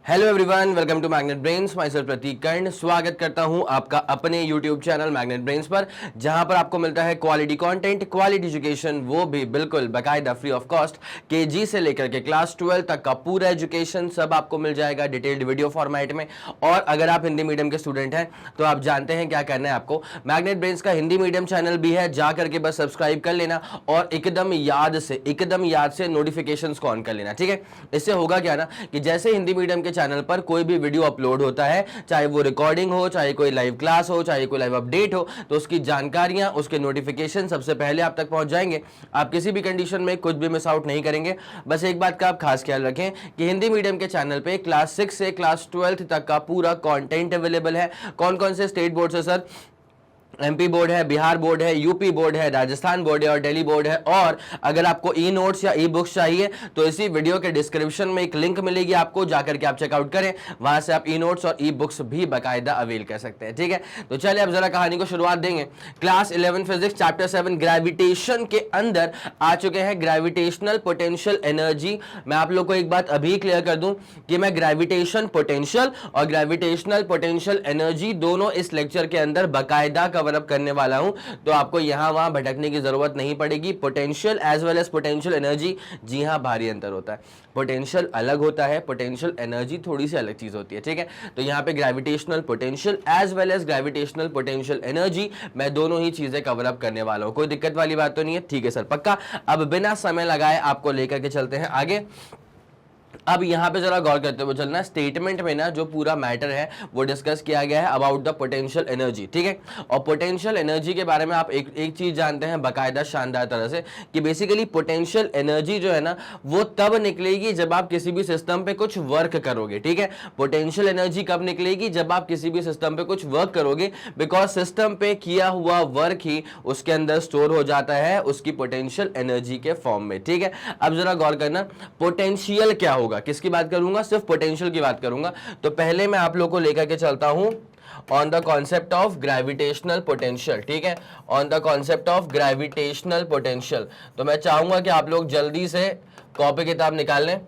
Hello everyone, welcome to Magnet Brains. Myself Prateek Karn स्वागत करता हूं आपका अपने यूट्यूब चैनल मैग्नेट ब्रेन्स पर, जहां पर आपको मिलता है क्वालिटी कंटेंट, क्वालिटी एजुकेशन, वो भी बिल्कुल बाकायदा फ्री ऑफ कॉस्ट। केजी से लेकर के क्लास 12 तक का पूरा एजुकेशन सब आपको मिल जाएगा डिटेल्ड वीडियो फॉर्मेट में। और अगर आप हिंदी मीडियम के स्टूडेंट हैं तो आप जानते हैं क्या करना है आपको। मैग्नेट ब्रेन्स का हिंदी मीडियम चैनल भी है, जा करके बस सब्सक्राइब कर लेना और एकदम याद से नोटिफिकेशन को ऑन कर लेना, ठीक है। इससे होगा क्या ना कि जैसे हिंदी मीडियम के चैनल पर कोई भी वीडियो अपलोड होता है, चाहे वो रिकॉर्डिंग हो, चाहे कोई लाइव क्लास हो, चाहे कोई लाइव अपडेट हो, तो उसकी जानकारियां, उसके नोटिफिकेशन सबसे पहले आप तक पहुंच जाएंगे। आप किसी भी कंडीशन में कुछ भी मिस आउट नहीं करेंगे। बस एक बात का आप खास ख्याल रखें कि हिंदी मीडियम के चैनल पे क्लास 6 से क्लास 12 तक का पूरा कंटेंट अवेलेबल है। कौन कौन से स्टेट बोर्ड से सर? एमपी बोर्ड है, बिहार बोर्ड है, यूपी बोर्ड है, राजस्थान बोर्ड है और दिल्ली बोर्ड है। और अगर आपको ई नोट्स या ई बुक्स चाहिए तो इसी वीडियो के डिस्क्रिप्शन में एक लिंक मिलेगी, आपको जाकर के आप चेकआउट करें, वहां से आप ई नोट्स और ई बुक्स भी बाकायदा अवेल कर सकते हैं, ठीक है। तो चलिए अब जरा कहानी को शुरुआत देंगे। क्लास 11 फिजिक्स चैप्टर 7 ग्रेविटेशन के अंदर आ चुके हैं ग्रेविटेशनल पोटेंशियल एनर्जी। मैं आप लोग को एक बात अभी क्लियर कर दूं कि मैं ग्रेविटेशन पोटेंशियल और ग्रेविटेशनल पोटेंशियल एनर्जी दोनों इस लेक्चर के अंदर बाकायदा कवर अप करने वाला हूं, तो आपको यहां वहां भटकने की जरूरत नहीं पड़ेगी। Potential as well as potential energy, जी हां, भारी अंतर होता है। पोटेंशियल अलग होता है, पोटेंशियल एनर्जी थोड़ी सी अलग चीज होती है, ठीक है। तो यहां पे gravitational potential as well as gravitational potential energy, मैं दोनों ही चीजें कवर अप करने वाला हूं। कोई दिक्कत वाली बात तो नहीं है, ठीक है सर, पक्का। अब बिना समय लगाए आपको लेकर के चलते हैं आगे। अब यहां पे जरा गौर करते हुए चलना, स्टेटमेंट में ना जो पूरा मैटर है वो डिस्कस किया गया है अबाउट द पोटेंशियल एनर्जी, ठीक है। और पोटेंशियल एनर्जी के बारे में आप एक चीज जानते हैं बाकायदा शानदार तरह से कि बेसिकली पोटेंशियल एनर्जी जो है ना वो तब निकलेगी जब आप किसी भी सिस्टम पे कुछ वर्क करोगे, ठीक है। पोटेंशियल एनर्जी कब निकलेगी? जब आप किसी भी सिस्टम पे कुछ वर्क करोगे, बिकॉज सिस्टम पे किया हुआ वर्क ही उसके अंदर स्टोर हो जाता है उसकी पोटेंशियल एनर्जी के फॉर्म में, ठीक है। अब जरा गौर करना, पोटेंशियल क्या होगा, किसकी बात करूंगा? सिर्फ पोटेंशियल की बात करूंगा। तो पहले मैं आप लोगों को लेकर के चलता हूं on the concept of gravitational potential, ठीक है, on the concept of gravitational potential. तो मैं चाहूंगा कि आप लोग जल्दी से कॉपी किताब निकाल लें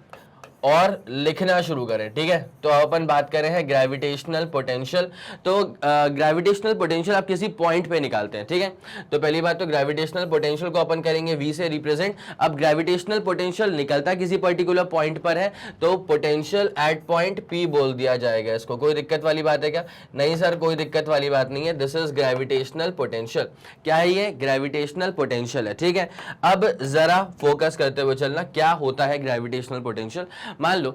और लिखना शुरू करें, ठीक है। तो अपन बात कर रहे हैं ग्रेविटेशनल पोटेंशियल। तो ग्रेविटेशनल पोटेंशियल आप किसी पॉइंट पे निकालते हैं, ठीक है। तो पहली बात तो ग्रेविटेशनल पोटेंशियल को अपन करेंगे V से रिप्रेजेंट। अब ग्रेविटेशनल पोटेंशियल निकलता किसी पर्टिकुलर पॉइंट पर है तो पोटेंशियल एट पॉइंट P बोल दिया जाएगा इसको। कोई दिक्कत वाली बात है क्या? नहीं सर, कोई दिक्कत वाली बात नहीं है। This is gravitational potential. क्या है ये? ग्रेविटेशनल पोटेंशियल है, ठीक है। अब जरा फोकस करते हुए चलना, क्या होता है ग्रेविटेशनल पोटेंशियल। मान लो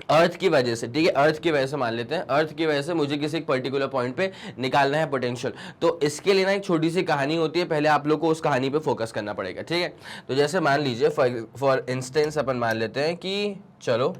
अर्थ की वजह से, ठीक है, अर्थ की वजह से मान लेते हैं, अर्थ की वजह से मुझे किसी एक पर्टिकुलर पॉइंट पे निकालना है पोटेंशियल। तो इसके लिए ना एक छोटी सी कहानी होती है, पहले आप लोग को उस कहानी पे फोकस करना पड़ेगा, ठीक है। तो जैसे मान लीजिए फॉर इंस्टेंस अपन मान लेते हैं कि चलो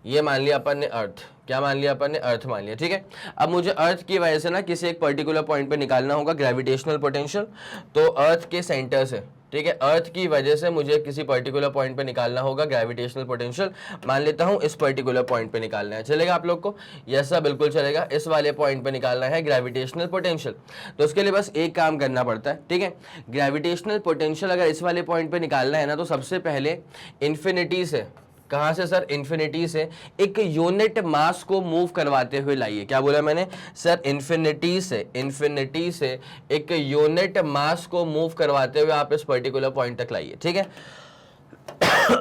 ये मान लिया अपन ने अर्थ, क्या मान लिया अपन ने? अर्थ मान लिया, ठीक है। अब मुझे अर्थ की वजह से ना किसी एक पर्टिकुलर पॉइंट पे निकालना होगा ग्रेविटेशनल पोटेंशियल। तो अर्थ के सेंटर से, ठीक है, अर्थ की वजह से मुझे किसी पर्टिकुलर पॉइंट पे निकालना होगा ग्रेविटेशनल पोटेंशियल। मान लेता हूं इस पर्टिकुलर पॉइंट पे निकालना है, चलेगा आप लोग को? यस सर, बिल्कुल चलेगा। इस वाले पॉइंट पे निकालना है ग्रेविटेशनल पोटेंशियल। तो उसके लिए बस एक काम करना पड़ता है, ठीक है। ग्रेविटेशनल पोटेंशियल अगर इस वाले पॉइंट पे निकालना है ना तो सबसे पहले इन्फिनिटी से, कहां से सर? इन्फिनिटी से एक यूनिट मास को मूव करवाते हुए लाइए। क्या बोला मैंने सर? इन्फिनिटी से एक यूनिट मास को मूव करवाते हुए आप इस पर्टिकुलर पॉइंट तक लाइए, ठीक है।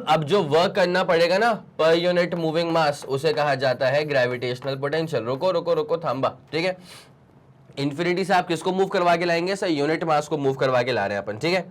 अब जो वर्क करना पड़ेगा ना पर यूनिट मूविंग मास, उसे कहा जाता है ग्रेविटेशनल पोटेंशियल। रुको रुको रुको, थांबा, ठीक है। इन्फिनिटी से आप किसको मूव करवा के लाएंगे सर? यूनिट मास को मूव करवा के ला रहे हैं अपन, ठीक है।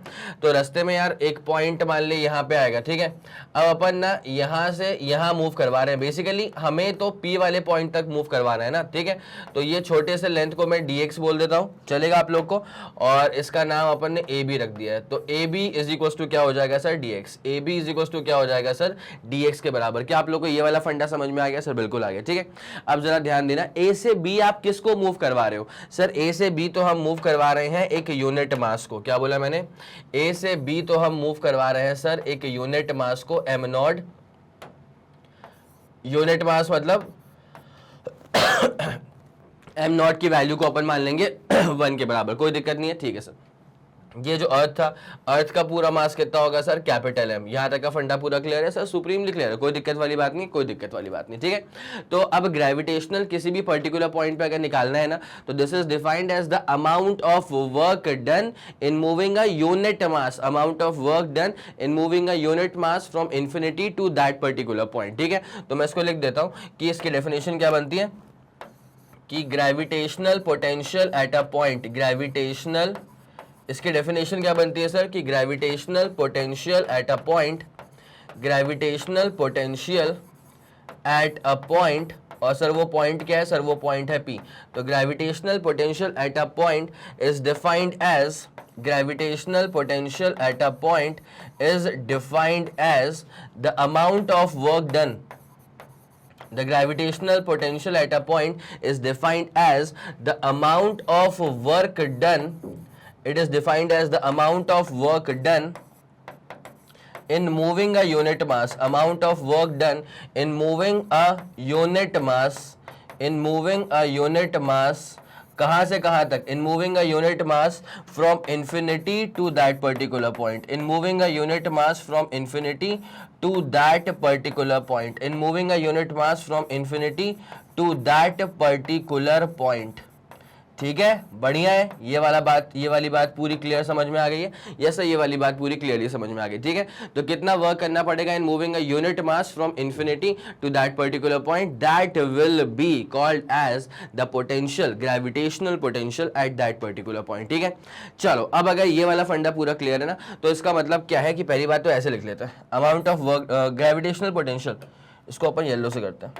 तो रास्ते में यार एक पॉइंट मान ले यहाँ पे आएगा, ठीक है। अब अपन ना यहाँ से यहाँ मूव करवा रहे हैं, बेसिकली हमें तो P वाले पॉइंट तक मूव करवाना है ना, ठीक है। तो ये छोटे से लेंथ को मैं dx बोल देता हूँ, चलेगा आप लोग को। और इसका नाम अपन ने AB रख दिया है। तो AB इज इक्वल टू क्या हो जाएगा sir? dx। AB is equal to क्या हो जाएगा सर? dx के बराबर। क्या आप लोग को ये वाला फंडा समझ में आ गया सर? बिल्कुल आ गया, ठीक है। अब जरा ध्यान देना, A से B आप किसको मूव करवा रहे हो सर? A से B तो हम मूव करवा रहे हैं एक यूनिट मास को। क्या बोला मैंने? A से B तो हम मूव करवा रहे हैं सर एक यूनिट मास को, m नॉट। यूनिट मास मतलब m नॉट की वैल्यू को अपन मान लेंगे 1 के बराबर। कोई दिक्कत नहीं है, ठीक है सर। ये जो अर्थ था, अर्थ का पूरा मास कितना होगा सर, कैपिटल एम। यहां तक का फंडा पूरा क्लियर है सर, सुप्रीमली क्लियर है, कोई दिक्कत वाली बात नहीं, कोई दिक्कत वाली बात नहीं, ठीक है। तो अब ग्रेविटेशनल किसी भी पर्टिकुलर पॉइंट पे अगर निकालना है ना, तो this is defined as the amount of work done in moving a unit mass, amount of work done in moving a unit mass from infinity to that particular point, ठीक है। तो मैं इसको लिख देता हूं कि इसकी डेफिनेशन क्या बनती है कि gravitational potential at a point, gravitational, इसकी डेफिनेशन क्या बनती है सर कि gravitational potential at a point, gravitational potential at a point, और सर वो पॉइंट क्या है सर, वो पॉइंट है P। तो gravitational potential at a point is defined as, gravitational potential at a point is defined as the amount of work done, the gravitational potential at a point is defined as the amount of work done, it is defined as the amount of work done in moving a unit mass, amount of work done in moving a unit mass, in moving a unit mass, कहाँ से कहाँ तक, in moving a unit mass from infinity to that particular point, in moving a unit mass from infinity to that particular point, in moving a unit mass from infinity to that particular point, ठीक है, बढ़िया है। ये वाली बात पूरी clear समझ में आ गई है, यस सर, ये वाली बात पूरी क्लियरली समझ में आ गई, ठीक है। तो कितना वर्क करना पड़ेगा in moving a unit mass from infinity to that particular point, that will be called as the potential, gravitational potential at that particular point, ठीक है। चलो अब अगर ये वाला फंडा पूरा क्लियर है ना, तो इसका मतलब क्या है कि पहली बात तो ऐसे लिख लेते हैं, amount of work, gravitational potential, इसको अपन येलो से करते हैं,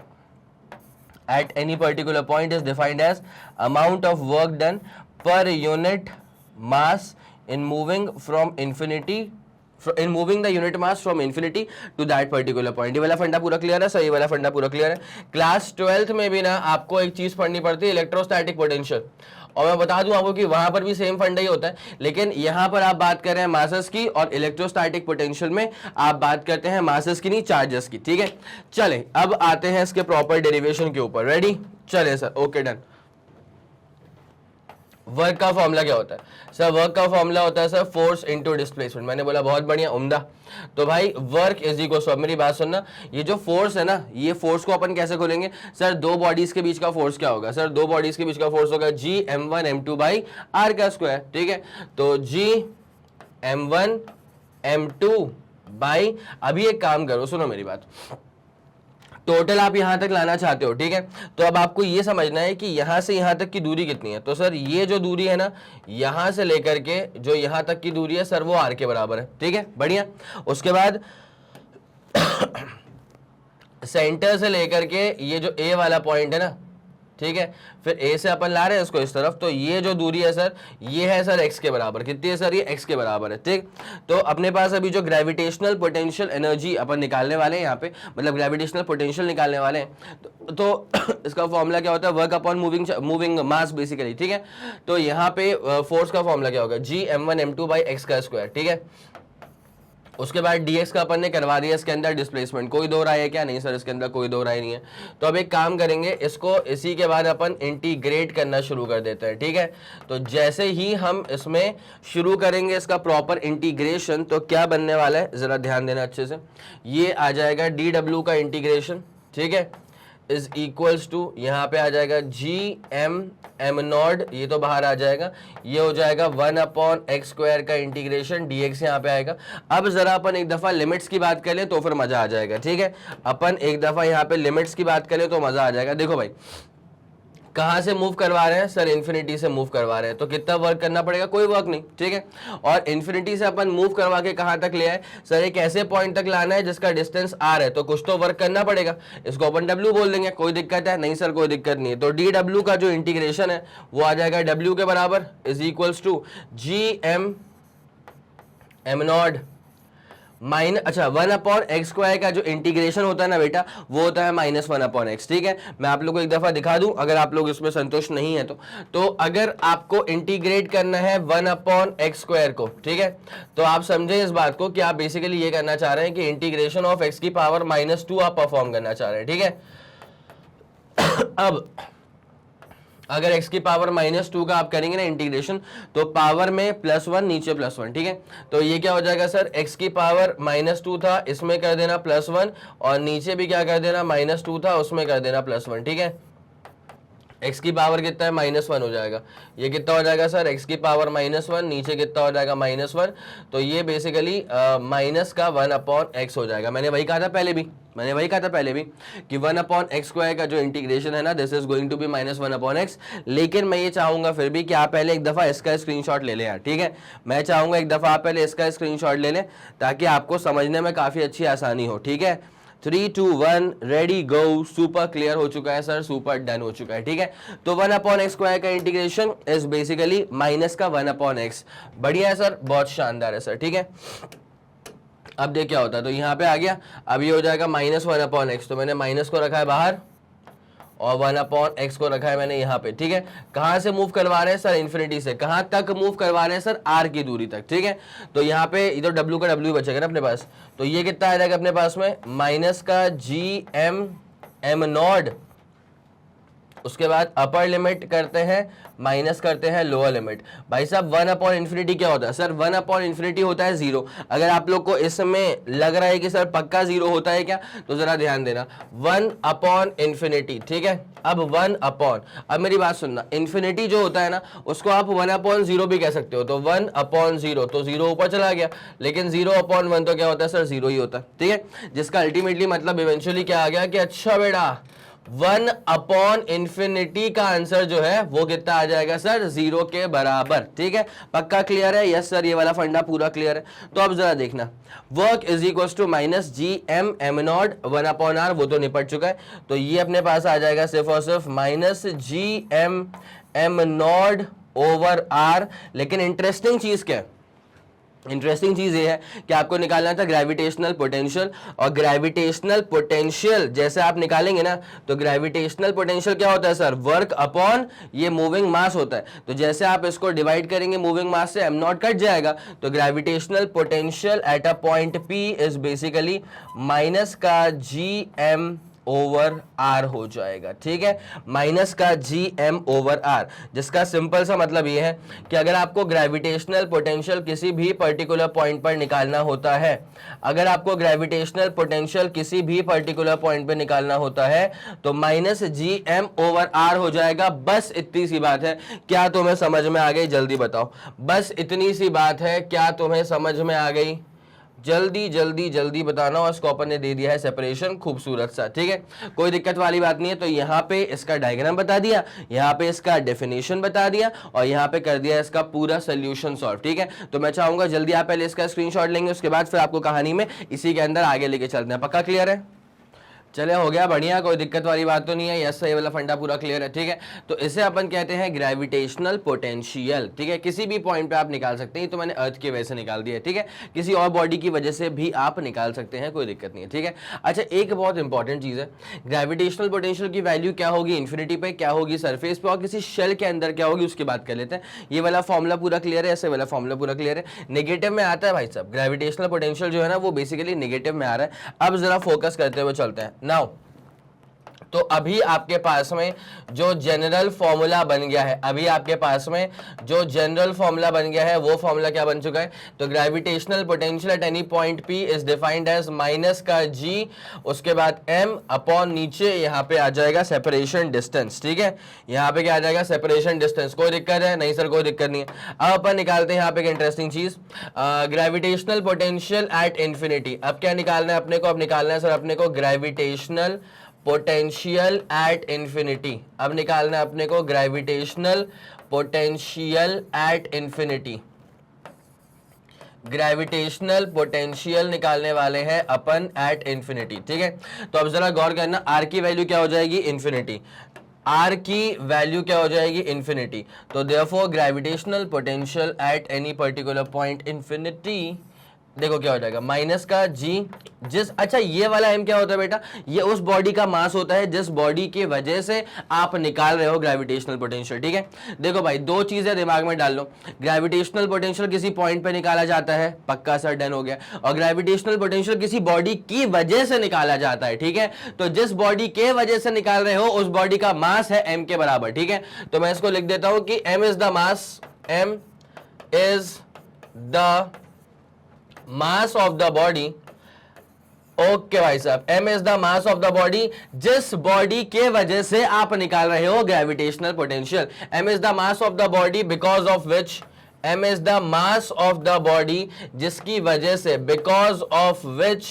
at any particular point is defined as amount of work done per unit mass in moving from infinity, in moving the unit mass from infinity to that particular point। ये वाला फंडा पूरा clear है sir, ये वाला फंडा पूरा clear है। क्लास 12th में भी ना आपको एक चीज पढ़नी पड़ती है, इलेक्ट्रोस्टैटिक पोटेंशियल, और मैं बता दूं आपको कि वहां पर भी सेम फंडा ही होता है, लेकिन यहां पर आप बात कर रहे हैं मासेस की, और इलेक्ट्रोस्टैटिक पोटेंशियल में आप बात करते हैं मासेस की नहीं, चार्जेस की, ठीक है। चले अब आते हैं इसके प्रॉपर डेरिवेशन के ऊपर, रेडी, चले सर, ओके डन। वर्क का फॉर्मूला क्या होता है सर, वर्क का फॉर्मूला होता है सर फोर्स इनटू डिस्प्लेसमेंट। मैंने बोला बहुत बढ़िया, उम्दा। तो भाई वर्क इज इक्वल टू, मेरी बात सुनना, ये जो फोर्स है ना, ये फोर्स को अपन कैसे खोलेंगे सर, दो बॉडीज के बीच का फोर्स क्या होगा सर, दो बॉडीज के बीच का फोर्स होगा जी m1 m2 बाई आर का स्क्वायर, ठीक है। तो जी m1 m2 बाई, अभी एक काम करो, सुनो मेरी बात, टोटल आप यहां तक लाना चाहते हो, ठीक है। तो अब आपको ये समझना है कि यहां से यहां तक की दूरी कितनी है। तो सर ये जो दूरी है ना, यहां से लेकर के जो यहां तक की दूरी है सर, वो आर के बराबर है, ठीक है, बढ़िया। उसके बाद सेंटर से लेकर के ये जो ए वाला पॉइंट है ना, ठीक है, फिर ए से अपन ला रहे हैं इसको इस तरफ, तो ये जो दूरी है सर, ये है सर एक्स के बराबर, कितनी है सर, ये एक्स के बराबर है, ठीक। तो अपने पास अभी जो ग्रेविटेशनल पोटेंशियल एनर्जी अपन निकालने वाले हैं यहाँ पे, मतलब ग्रेविटेशनल पोटेंशियल निकालने वाले हैं, तो इसका फॉर्मूला क्या होता है, वर्क अपॉन मूविंग मास बेसिकली, ठीक है। तो यहाँ पे फोर्स का फॉर्मूला क्या होगा, जी m1 m2 बाई एक्स का स्क्वायर, ठीक है। उसके बाद dx का अपन ने करवा दिया इसके अंदर डिस्प्लेसमेंट, कोई दो राय है क्या, नहीं सर इसके अंदर कोई दो राय नहीं है। तो अब एक काम करेंगे, इसको इसी के बाद अपन इंटीग्रेट करना शुरू कर देते हैं, ठीक है। तो जैसे ही हम इसमें शुरू करेंगे इसका प्रॉपर इंटीग्रेशन, तो क्या बनने वाला है जरा ध्यान देना अच्छे से, ये आ जाएगा dw का इंटीग्रेशन, ठीक है, इज इक्वल्स टू, यहाँ पे आ जाएगा जी एम नॉट, ये तो बाहर आ जाएगा, ये हो जाएगा 1 अपॉन एक्स स्क्वायर का इंटीग्रेशन dx यहाँ पे आएगा। अब जरा अपन एक दफा लिमिट्स की बात करें तो फिर मजा आ जाएगा, ठीक है। अपन एक दफा यहाँ पे लिमिट्स की बात करें तो मजा आ जाएगा। देखो भाई कहाँ से मूव करवा रहे हैं सर, इन्फिनिटी से मूव करवा रहे हैं, तो कितना वर्क करना पड़ेगा, कोई वर्क नहीं, ठीक है। और इन्फिनिटी से अपन मूव करवा के कहाँ तक ले आए सर, एक ऐसे पॉइंट तक लाना है जिसका डिस्टेंस r है, तो कुछ तो वर्क करना पड़ेगा, इसको अपन w बोल देंगे, कोई दिक्कत है नहीं सर, कोई दिक्कत नहीं है। तो dw का जो इंटीग्रेशन है वो आ जाएगा w के बराबर, is equals to G m naught minus, अच्छा 1 अपॉन एक्स स्क्वायर का जो इंटीग्रेशन होता है ना बेटा, वो होता है -1 अपॉन एक्स, ठीक है। मैं आप लोग को एक दफा दिखा दूं अगर आप लोग इसमें संतुष्ट नहीं है तो अगर आपको इंटीग्रेट करना है 1 अपॉन एक्स स्क्वायर को, ठीक है, तो आप समझे इस बात को कि आप बेसिकली ये करना चाह रहे हैं कि इंटीग्रेशन ऑफ एक्स की पावर -2 आप परफॉर्म करना चाह रहे हैं, ठीक है। अब अगर x की पावर -2 का आप करेंगे ना इंटीग्रेशन, तो पावर में +1 नीचे +1, ठीक है। तो ये क्या हो जाएगा सर, x की पावर -2 था, इसमें कर देना +1, और नीचे भी क्या कर देना, -2 था, उसमें कर देना +1, ठीक है। x की पावर कितना है, -1 हो जाएगा। ये कितना हो जाएगा सर, x की पावर -1, नीचे कितना हो जाएगा, -1। तो ये बेसिकली माइनस का 1/x हो जाएगा। मैंने वही कहा था पहले भी कि 1/x² का जो इंटीग्रेशन है ना, this is going to be -1/x। लेकिन मैं ये चाहूंगा फिर भी कि आप पहले एक दफा इसका स्क्रीनशॉट ले लें यार, ठीक है। मैं चाहूंगा एक दफा आप पहले इसका स्क्रीनशॉट ले लें, ताकि आपको समझने में काफी अच्छी आसानी हो, ठीक है। 3, 2, 1 रेडी गो। सुपर क्लियर हो चुका है सर, सुपर डन हो चुका है, ठीक है। तो 1/x² का इंटीग्रेशन इज बेसिकली माइनस का 1/x। बढ़िया है सर, बहुत शानदार है सर, ठीक है। अब देख क्या होता है, तो यहाँ पे आ गया, अब ये हो जाएगा -1/x। तो मैंने माइनस को रखा है बाहर और 1/x को रखा है मैंने यहाँ पे, ठीक है। कहां से मूव करवा रहे हैं सर, इन्फिनिटी से। कहां तक मूव करवा रहे हैं सर, r की दूरी तक, ठीक है। तो यहाँ पे इधर w का w बचेगा ना अपने पास, तो ये कितना आ जाएगा अपने पास में, माइनस का gm/m0। उसके बाद अपर लिमिट करते हैं, माइनस करते हैं लोअर लिमिट। भाई साहब 1/∞ क्या होता है सर, 1/∞ होता है 0। अगर आप लोग को इसमें लग रहा है कि सर पक्का 0 होता है क्या, तो जरा ध्यान देना, 1/∞, ठीक है। अब अब मेरी बात सुनना, इन्फिनिटी जो होता है ना, उसको आप 1/0 भी कह सकते हो। तो 1/0, तो 0 ऊपर चला गया, लेकिन 0/1 तो क्या होता है सर, 0 ही होता है, ठीक है। जिसका अल्टीमेटली मतलब इवेंचुअली क्या आ गया कि अच्छा बेटा 1/∞ का आंसर जो है वो कितना आ जाएगा सर, 0 के बराबर, ठीक है। पक्का क्लियर है, यस सर, ये वाला फंडा पूरा क्लियर है। तो अब जरा देखना, work is equal to -gm/m0 1/r, वो तो निपट चुका है। तो ये अपने पास आ जाएगा सिर्फ और सिर्फ -gm/m0/r। लेकिन इंटरेस्टिंग चीज क्या है, इंटरेस्टिंग चीज ये है कि आपको निकालना था ग्रेविटेशनल पोटेंशियल, और ग्रेविटेशनल पोटेंशियल जैसे आप निकालेंगे ना, तो ग्रेविटेशनल पोटेंशियल क्या होता है सर, वर्क अपॉन ये मूविंग मास होता है। तो जैसे आप इसको डिवाइड करेंगे मूविंग मास से, m0 कट जाएगा, तो gravitational potential at a point p is basically minus का gm/r हो जाएगा, ठीक है। माइनस का gm/r, जिसका सिंपल सा मतलब ये है कि अगर आपको ग्रेविटेशनल पोटेंशियल किसी भी पर्टिकुलर पॉइंट पर निकालना होता है, अगर आपको ग्रेविटेशनल पोटेंशियल किसी भी पर्टिकुलर पॉइंट पर निकालना होता है, तो माइनस gm/r हो जाएगा। बस इतनी सी बात है, क्या तुम्हें समझ में आ गई, जल्दी बताओ। बस इतनी सी बात है, क्या तुम्हें समझ में आ गई, जल्दी जल्दी जल्दी बताना। और स्कॉपर ने दे दिया है सेपरेशन, खूबसूरत सा, ठीक है, कोई दिक्कत वाली बात नहीं है। तो यहाँ पे इसका डायग्राम बता दिया, यहाँ पे इसका डेफिनेशन बता दिया, और यहाँ पे कर दिया इसका पूरा सोल्यूशन सॉल्व, ठीक है। तो मैं चाहूंगा जल्दी आप पहले इसका स्क्रीनशॉट लेंगे, उसके बाद फिर आपको कहानी में इसी के अंदर आगे लेके चलते हैं। पक्का क्लियर है, चले हो गया, बढ़िया, कोई दिक्कत वाली बात तो नहीं है, यस ये वाला फंडा पूरा क्लियर है, ठीक है। तो इसे अपन कहते हैं ग्रेविटेशनल पोटेंशियल, ठीक है। किसी भी पॉइंट पे आप निकाल सकते हैं, तो मैंने अर्थ की वजह से निकाल दिया है, ठीक है। किसी और बॉडी की वजह से भी आप निकाल सकते हैं, कोई दिक्कत नहीं है, ठीक है। अच्छा, एक बहुत इंपॉर्टेंट चीज है, ग्रेविटेशनल पोटेंशियल की वैल्यू क्या होगी इन्फिनिटी पे, क्या होगी सरफेस पे, और किसी शेल के अंदर क्या होगी, उसकी बात कर लेते हैं। ये वाला फॉर्मुला पूरा क्लियर है, ऐसे वाला फॉर्मुला पूरा क्लियर है। नेगेटिव में आता है भाई साहब, ग्रेविटेशनल पोटेंशियल जो है ना, वो बेसिकली नेगेटिव में आ रहा है। अब जरा फोकस करते हुए चलते हैं नाउ। तो अभी आपके पास में जो जनरल फॉर्मूला बन गया है, अभी आपके पास में जो जनरल फॉर्मूला बन गया है, वो फॉर्मूला क्या बन चुका है, तो gravitational potential at any point p is defined as minus का g, उसके बाद m अपॉन नीचे यहाँ पे आ जाएगा सेपरेशन डिस्टेंस, ठीक है। यहाँ पे क्या आ जाएगा, सेपरेशन डिस्टेंस। कोई दिक्कत है नहीं सर, कोई दिक्कत नहीं है। अब अपन निकालते हैं यहाँ पे एक इंटरेस्टिंग चीज, ग्रेविटेशनल पोटेंशियल एट इंफिनिटी। अब क्या निकालना है अपने को, अब निकालना है सर अपने को ग्रेविटेशनल पोटेंशियल एट इंफिनिटी। अब निकालना है अपने को gravitational potential at infinity. Gravitational potential निकालने वाले हैं अपन एट इंफिनिटी, ठीक है। तो अब जरा गौर करना, आर की वैल्यू क्या हो जाएगी, इंफिनिटी। आर की वैल्यू क्या हो जाएगी, इंफिनिटी। तो therefore gravitational potential at any particular point infinity देखो क्या हो जाएगा, माइनस का जी जिस, अच्छा ये वाला m क्या होता है बेटा, ये उस बॉडी का मास होता है जिस बॉडी की वजह से आप निकाल रहे हो ग्रेविटेशनल पोटेंशियल। ठीक है, देखो भाई दो चीजें दिमाग में डाल लो, ग्रेविटेशनल पोटेंशियल किसी पॉइंट पे निकाला जाता है, पक्का सर डन हो गया, और ग्रेविटेशनल पोटेंशियल किसी बॉडी की वजह से निकाला जाता है। ठीक है, तो जिस बॉडी के वजह से निकाल रहे हो उस बॉडी का मास है m के बराबर। ठीक है, तो मैं इसको लिख देता हूं कि m is the mass, m is the mass of the body. Okay भाई साहब, m is the mass of the body जिस बॉडी के वजह से आप निकाल रहे हो gravitational potential. m is the mass of the body because of which, m is the mass of the body जिसकी वजह से, because of which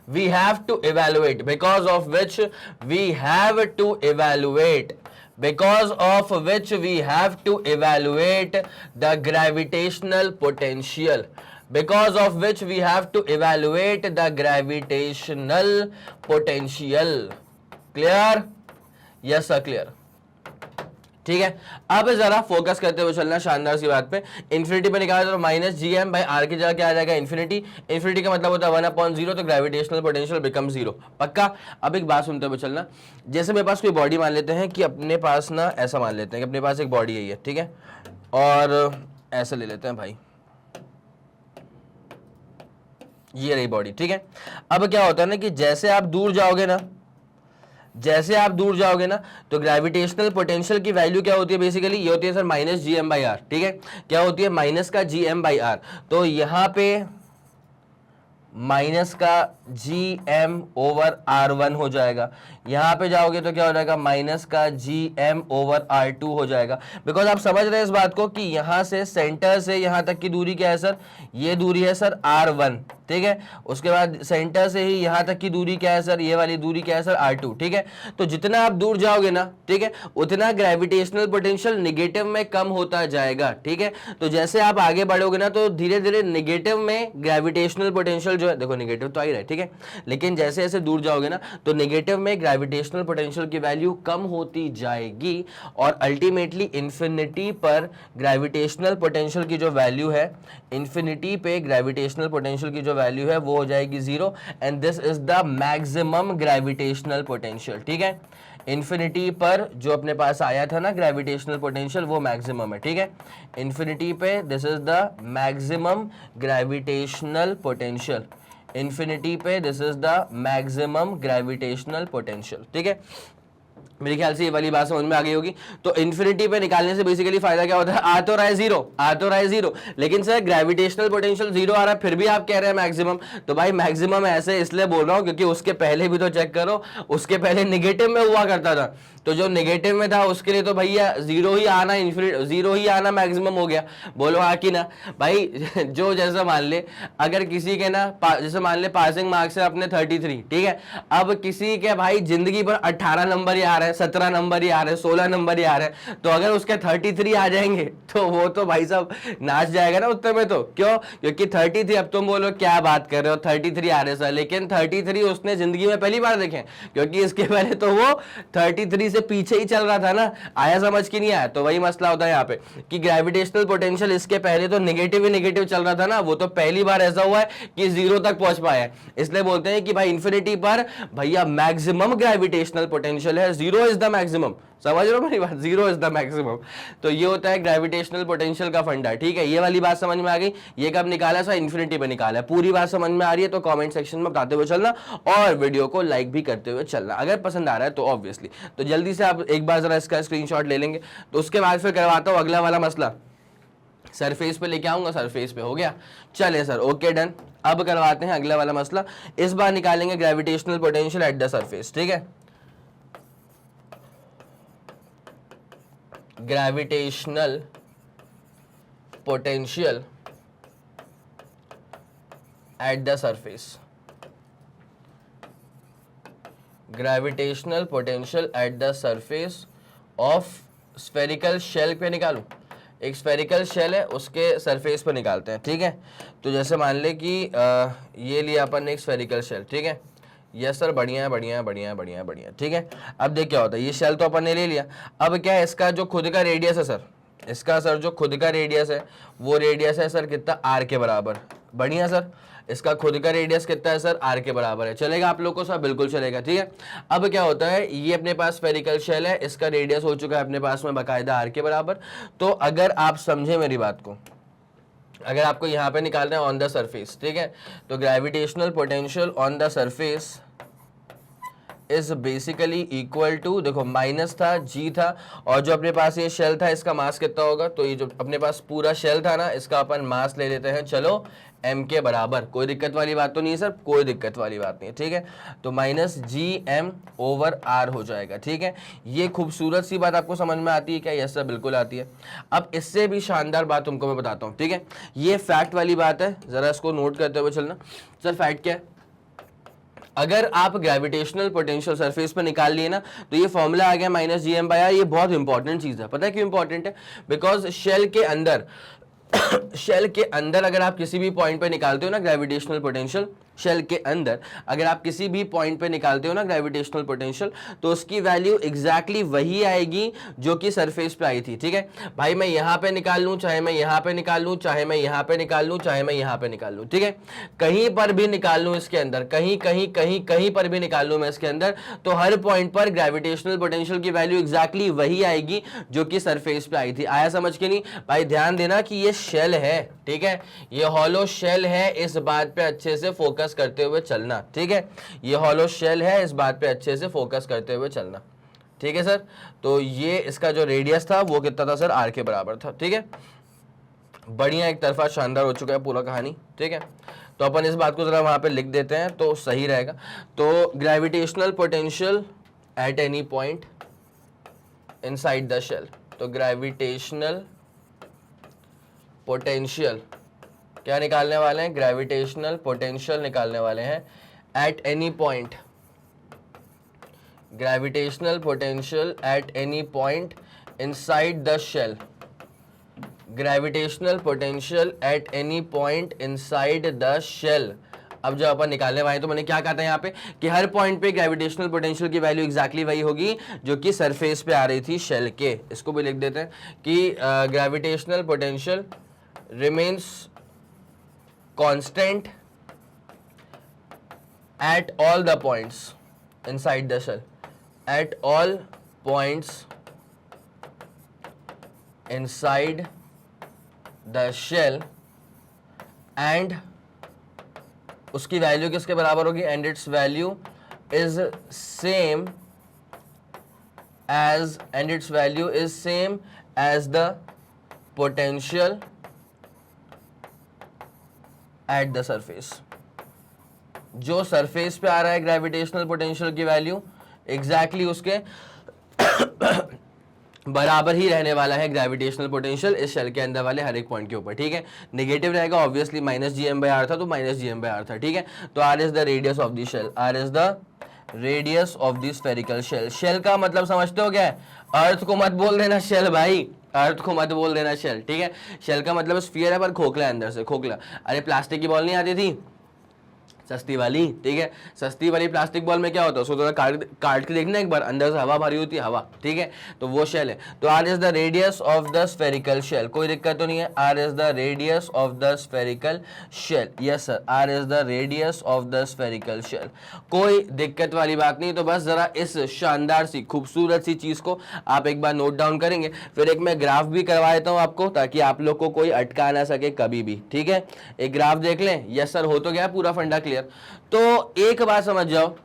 we have to evaluate, because of which we have to evaluate, because of which we have to evaluate the gravitational potential, because of which we have to evaluate the gravitational potential. Clear? Yes sir, clear. ठीक है, अब जरा focus करते हुए चलना शानदार सी बात पे। इन्फिनिटी पे निकाला तो minus G M by R की जगह क्या आ जाएगा, इन्फिनिटी। इन्फिनिटी का मतलब होता है 1/0, तो ग्रेविटेशनल पोटेंशियल बिकम 0, पक्का। अब एक बात सुनते हुए चलना, जैसे मेरे पास कोई बॉडी मान लेते हैं कि अपने पास ना, ऐसा मान लेते हैं कि अपने पास एक बॉडी है, ठीक है, और ऐसा ले लेते हैं भाई, ये रही बॉडी। ठीक है, अब क्या होता है ना कि जैसे आप दूर जाओगे ना, जैसे आप दूर जाओगे ना, तो ग्रेविटेशनल पोटेंशियल की वैल्यू क्या होती है, बेसिकली ये होती है sir minus G M by R. ठीक है, क्या होती है, माइनस का जी एम बाई आर। तो यहां पे माइनस का G M over R one हो जाएगा, यहां पे जाओगे तो क्या हो जाएगा, माइनस का G M over R two हो जाएगा। बिकॉज आप समझ रहे हैं इस बात को कि यहां से सेंटर से यहां तक की दूरी क्या है सर, ये दूरी है सर आर वन। ठीक है, उसके बाद सेंटर से ही यहां तक की दूरी क्या है सर, ये वाली दूरी क्या है सर, आर टू। ठीक है, तो जितना आप दूर जाओगे ना, ठीक है, उतना ग्रेविटेशनल पोटेंशियल निगेटिव में कम होता जाएगा। ठीक है, तो जैसे आप आगे बढ़ोगे ना, तो धीरे धीरे निगेटिव में ग्रेविटेशनल पोटेंशियल जो है, देखो निगेटिव तो आ ही रहा है, ठीक है, लेकिन जैसे जैसे दूर जाओगे ना, तो निगेटिव में ग्रेविटेशनल पोटेंशियल की वैल्यू कम होती जाएगी, और अल्टीमेटली इंफिनिटी पर ग्रेविटेशनल पोटेंशियल की जो वैल्यू है, इंफिनिटी पे ग्रेविटेशनल पोटेंशियल की जो वैल्यू है वो हो जाएगी 0, and this is the maximum gravitational potential. ठीक है, इंफिनिटी पर जो अपने पास आया था ना ग्रेविटेशनल पोटेंशियल, वो मैक्सिमम है। ठीक है, इंफिनिटी पे this is the maximum gravitational potential, infinity पे this is the maximum gravitational potential. ठीक है, मेरे ख्याल से ये वाली बात समझ में आ गई होगी। तो इन्फिनिटी पे निकालने से बेसिकली फायदा क्या होता है, आ तो रहा है जीरो, आ तो रहा है जीरो, लेकिन सर ग्रेविटेशनल पोटेंशियल जीरो आ रहा है, फिर भी आप कह रहे हैं मैक्सिमम। तो भाई मैक्सिमम ऐसे इसलिए बोल रहा हूं क्योंकि उसके पहले भी तो चेक करो, उसके पहले निगेटिव में हुआ करता था, तो जो नेगेटिव में था उसके लिए तो भैया जीरो ही आना, इन्फिनिटी जीरो ही आना मैक्सिमम हो गया। बोलो हाँ कि ना भाई। जो जैसा मान ले, अगर किसी के ना जैसे मान ले पासिंग मार्क्स है अपने 33, ठीक है, अब किसी के भाई जिंदगी पर 18 नंबर ही आ रहे हैं, 17 नंबर ही आ रहे हैं, 16 नंबर ही आ रहे हैं, तो अगर उसके 33 आ जाएंगे तो वो तो भाई साहब नाच जाएगा ना उत्तर में। तो क्यों, क्योंकि 33, अब तुम बोलो क्या बात कर रहे हो 33 आ रहे सर, लेकिन 33 उसने जिंदगी में पहली बार देखे, क्योंकि इसके पहले तो वो 33 से पीछे ही चल रहा था ना। आया समझ की नहीं आया, तो वही मसला होता है यहाँ पे कि ग्रेविटेशनल पोटेंशियल इसके पहले तो नेगेटिव ही नेगेटिव चल रहा था ना, वो तो पहली बार ऐसा हुआ है कि जीरो तक पहुंच पाया है। इसलिए बोलते हैं कि भाई इंफिनिटी पर भैया मैक्सिमम ग्रेविटेशनल पोटेंशियल है, जीरो इज द मैक्सिमम। समझ रहे हो मेरी बात, जीरो इज द मैक्सिमम। तो ये होता है ग्रेविटेशनल पोटेंशियल का फंडा। ठीक है, ये वाली बात समझ में आ गई। ये कब निकाला सा, इन्फिनिटी पे निकाला है। पूरी बात समझ में आ रही है तो कमेंट सेक्शन में बताते हुए चलना, और वीडियो को लाइक भी करते हुए चलना अगर पसंद आ रहा है तो ऑब्वियसली। तो जल्दी से आप एक बार जरा इसका स्क्रीनशॉट ले लेंगे, तो उसके बाद फिर करवाता हूँ अगला वाला मसला। सरफेस पे लेके आऊंगा, सरफेस पे हो गया, चले सर, ओके डन। अब करवाते हैं अगला वाला मसला। इस बार निकालेंगे gravitational potential at the surface. ठीक है, gravitational potential at the surface, gravitational potential at the surface of spherical shell पे निकालूं। एक स्फेरिकल शेल है, उसके सरफेस पर निकालते हैं। ठीक है, तो जैसे मान ले कि ये लिया अपन ने एक स्फेरिकल शेल। ठीक है, यस सर, बढ़िया है, बढ़िया है, बढ़िया है, बढ़िया है, बढ़िया। ठीक है, अब देख क्या होता है, ये शेल तो अपन ने ले लिया। अब क्या है, इसका जो खुद का रेडियस है सर, इसका सर जो खुद का रेडियस है वो रेडियस है सर कितना, आर के बराबर। बढ़िया सर, इसका खुद का रेडियस कितना है सर, आर के बराबर है। चलेगा आप लोग को सर, बिल्कुल चलेगा, ठीक है। अब क्या होता है, ये अपने पास स्फेरिकल शेल है, इसका रेडियस हो चुका है अपने पास में बाकायदा आर के बराबर। तो अगर आप समझे मेरी बात को, अगर आपको यहां पे निकालना है ऑन द सरफेस, ठीक है, तो gravitational potential on the surface is basically equal to, देखो माइनस था, जी था, और जो अपने पास ये शेल था इसका मास कितना होगा, तो ये जो अपने पास पूरा शेल था ना, इसका अपन मास ले लेते हैं, चलो एम के बराबर। कोई दिक्कत वाली बात तो नहीं है सर, कोई दिक्कत वाली बात नहीं है, ठीक है। तो minus G M over R हो जाएगा, ठीक है। ये खूबसूरत सी बात आपको समझ में आती है क्या? यस सर, बिल्कुल आती है। अब इससे भी शानदार बात तुमको मैं बताता हूँ, ठीक है। ये फैक्ट वाली बात है, जरा इसको नोट करते हुए चलना। सर फैक्ट क्या है, अगर आप ग्रेविटेशनल पोटेंशियल सरफेस पे निकाल लिए ना, तो ये फॉर्मूला आ गया minus G M by R. ये बहुत इंपॉर्टेंट चीज है, पता है क्यों इंपॉर्टेंट है? बिकॉज शेल के अंदर शेल के अंदर अगर आप किसी भी पॉइंट पे निकालते हो ना ग्रेविटेशनल पोटेंशियल, शेल के अंदर अगर आप किसी भी पॉइंट पे निकालते हो ना ग्रेविटेशनल पोटेंशियल, तो उसकी वैल्यू एग्जैक्टली वही आएगी जो कि सरफेस पे आई थी, ठीक है भाई। मैं यहां पे निकाल लूं, चाहे मैं यहां पे निकाल लूं, चाहे मैं यहां पे निकाल लूं, चाहे मैं यहां पे निकाल लूं, ठीक है, कहीं पर भी निकाल लूं इसके अंदर, कहीं कहीं कहीं कहीं पर भी निकाल लूं मैं इसके अंदर, तो हर पॉइंट पर ग्रेविटेशनल पोटेंशियल की वैल्यू एग्जैक्टली वही आएगी जो कि सरफेस पे आई थी। आया समझ के नहीं भाई? ध्यान देना कि ये शेल है, ठीक है, ये हॉलो शेल है, इस बात पे अच्छे से फोकस करते हुए चलना, ठीक है। ये हॉलो शेल है, इस बात पे अच्छे से फोकस करते हुए चलना, ठीक है सर। तो ये इसका जो रेडियस था वो कितना था सर, आर के बराबर था, ठीक है। बढ़िया, एक तरफा शानदार हो चुका है पूरा कहानी, ठीक है। तो अपन इस बात को जरा वहां पे लिख देते हैं तो सही रहेगा। तो gravitational potential at any point inside the shell, तो ग्रेविटेशनल पोटेंशियल क्या निकालने वाले हैं? ग्रेविटेशनल पोटेंशियल निकालने वाले हैं at any point, gravitational potential at any point inside the shell, gravitational potential at any point inside the shell. अब जब अपन निकालने वाले तो मैंने क्या कहा था यहाँ पे कि हर पॉइंट पे ग्रेविटेशनल पोटेंशियल की वैल्यू एग्जैक्टली वही होगी जो कि सरफेस पे आ रही थी शेल के। इसको भी लिख देते हैं कि gravitational potential remains constant at all the points inside the shell, at all points inside the shell, and उसकी वैल्यू किसके बराबर होगी? and its value is same as, and its value is same as the potential eight the surface. जो surface पे आ रहा है gravitational potential की value exactly उसके बराबर ही रहने वाला है ग्रेविटेशनल पोटेंशियल इस शेल के अंदर वाले हर एक पॉइंट के ऊपर, ठीक है। नेगेटिव रहेगा obviously, minus G M by R था तो minus G M by R था, ठीक है। तो R is the radius of the shell, R is the radius of the spherical shell. Shell का मतलब समझते हो क्या है? अर्थ को मत बोल देना शेल भाई, अर्थ को मत बोल देना शेल, ठीक है। शेल का मतलब स्फीयर है पर खोखला है अंदर से, खोखला। अरे प्लास्टिक की बॉल नहीं आती थी सस्ती वाली, ठीक है, सस्ती वाली प्लास्टिक बॉल में क्या होता है, उसको थोड़ा काट के देखना एक बार, अंदर से हवा भरी होती है, हवा, ठीक है, तो वो शेल है। तो R is the radius of the spherical shell, कोई दिक्कत तो नहीं है, R is the radius of the spherical shell, yes sir, R is the radius of the spherical shell, कोई दिक्कत वाली बात नहीं। तो बस जरा इस शानदार सी खूबसूरत सी चीज को आप एक बार नोट डाउन करेंगे, फिर एक मैं ग्राफ भी करवा देता हूं आपको ताकि आप लोग को कोई अटका ना सके कभी भी, ठीक है। एक ग्राफ देख लें, यस सर, हो तो गया पूरा फंडा क्लियर। तो एक बात समझ जाओ,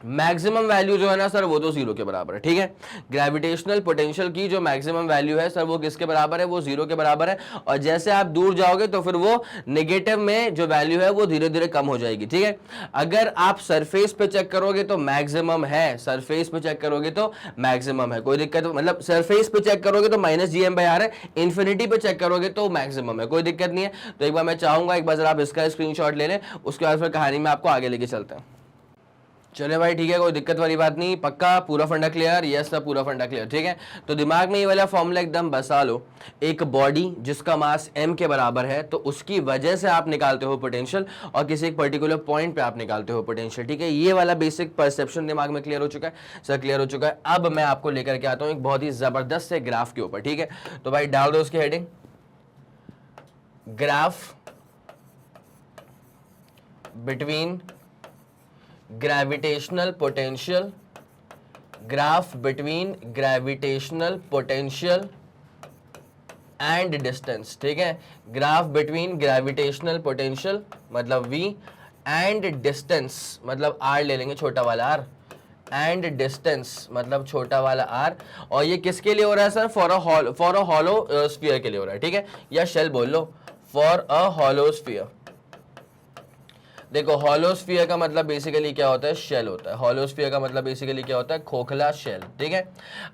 मैक्सिमम वैल्यू जो है ना सर वो तो जीरो के बराबर है, ठीक है। ग्रेविटेशनल पोटेंशियल की जो मैक्सिमम वैल्यू है सर वो किसके बराबर है? वो जीरो के बराबर है। और जैसे आप दूर जाओगे तो फिर वो नेगेटिव में जो वैल्यू है वो धीरे धीरे कम हो जाएगी, ठीक है। अगर आप सरफेस पे चेक करोगे तो मैक्सिमम है, सरफेस पे चेक करोगे तो मैक्सिमम है, कोई दिक्कत, मतलब सरफेस पे चेक करोगे तो minus G M by R है, इन्फिनिटी पे चेक करोगे तो मैक्सिमम है, कोई दिक्कत नहीं है। तो एक बार मैं चाहूंगा एक बार आप इसका स्क्रीनशॉट ले लें, उसके बाद फिर कहानी में आपको आगे लेके चलते हैं। चले भाई ठीक है, कोई दिक्कत वाली बात नहीं, पक्का पूरा फंडा क्लियर? यस सर, पूरा फंडा क्लियर, ठीक है। तो दिमाग में ये वाला फॉर्मूला एकदम बसा लो, एक बॉडी जिसका मास m के बराबर है तो उसकी वजह से आप निकालते हो पोटेंशियल, और किसी एक पर्टिकुलर पॉइंट पे आप निकालते हो पोटेंशियल, ठीक है। ये वाला बेसिक परसेप्शन दिमाग में क्लियर हो चुका है सर? क्लियर हो चुका है। अब मैं आपको लेकर के आता हूँ एक बहुत ही जबरदस्त से ग्राफ के ऊपर, ठीक है। तो भाई डाल दो उसकी heading, graph between gravitational potential, graph between gravitational potential and distance, ठीक है, ग्राफ बिटवीन ग्रेविटेशनल पोटेंशियल मतलब V एंड डिस्टेंस मतलब R ले लेंगे, छोटा वाला R, एंड डिस्टेंस मतलब छोटा वाला R। और ये किसके लिए हो रहा है sir? For a hollow sphere के लिए हो रहा है, ठीक है, या शेल बोल लो, फॉर अ हॉलो स्फीयर। देखो हॉलोस्फीयर का मतलब बेसिकली क्या होता है? शेल होता है। हॉलोस्फीयर का मतलब बेसिकली क्या होता है? खोखला शेल, ठीक है।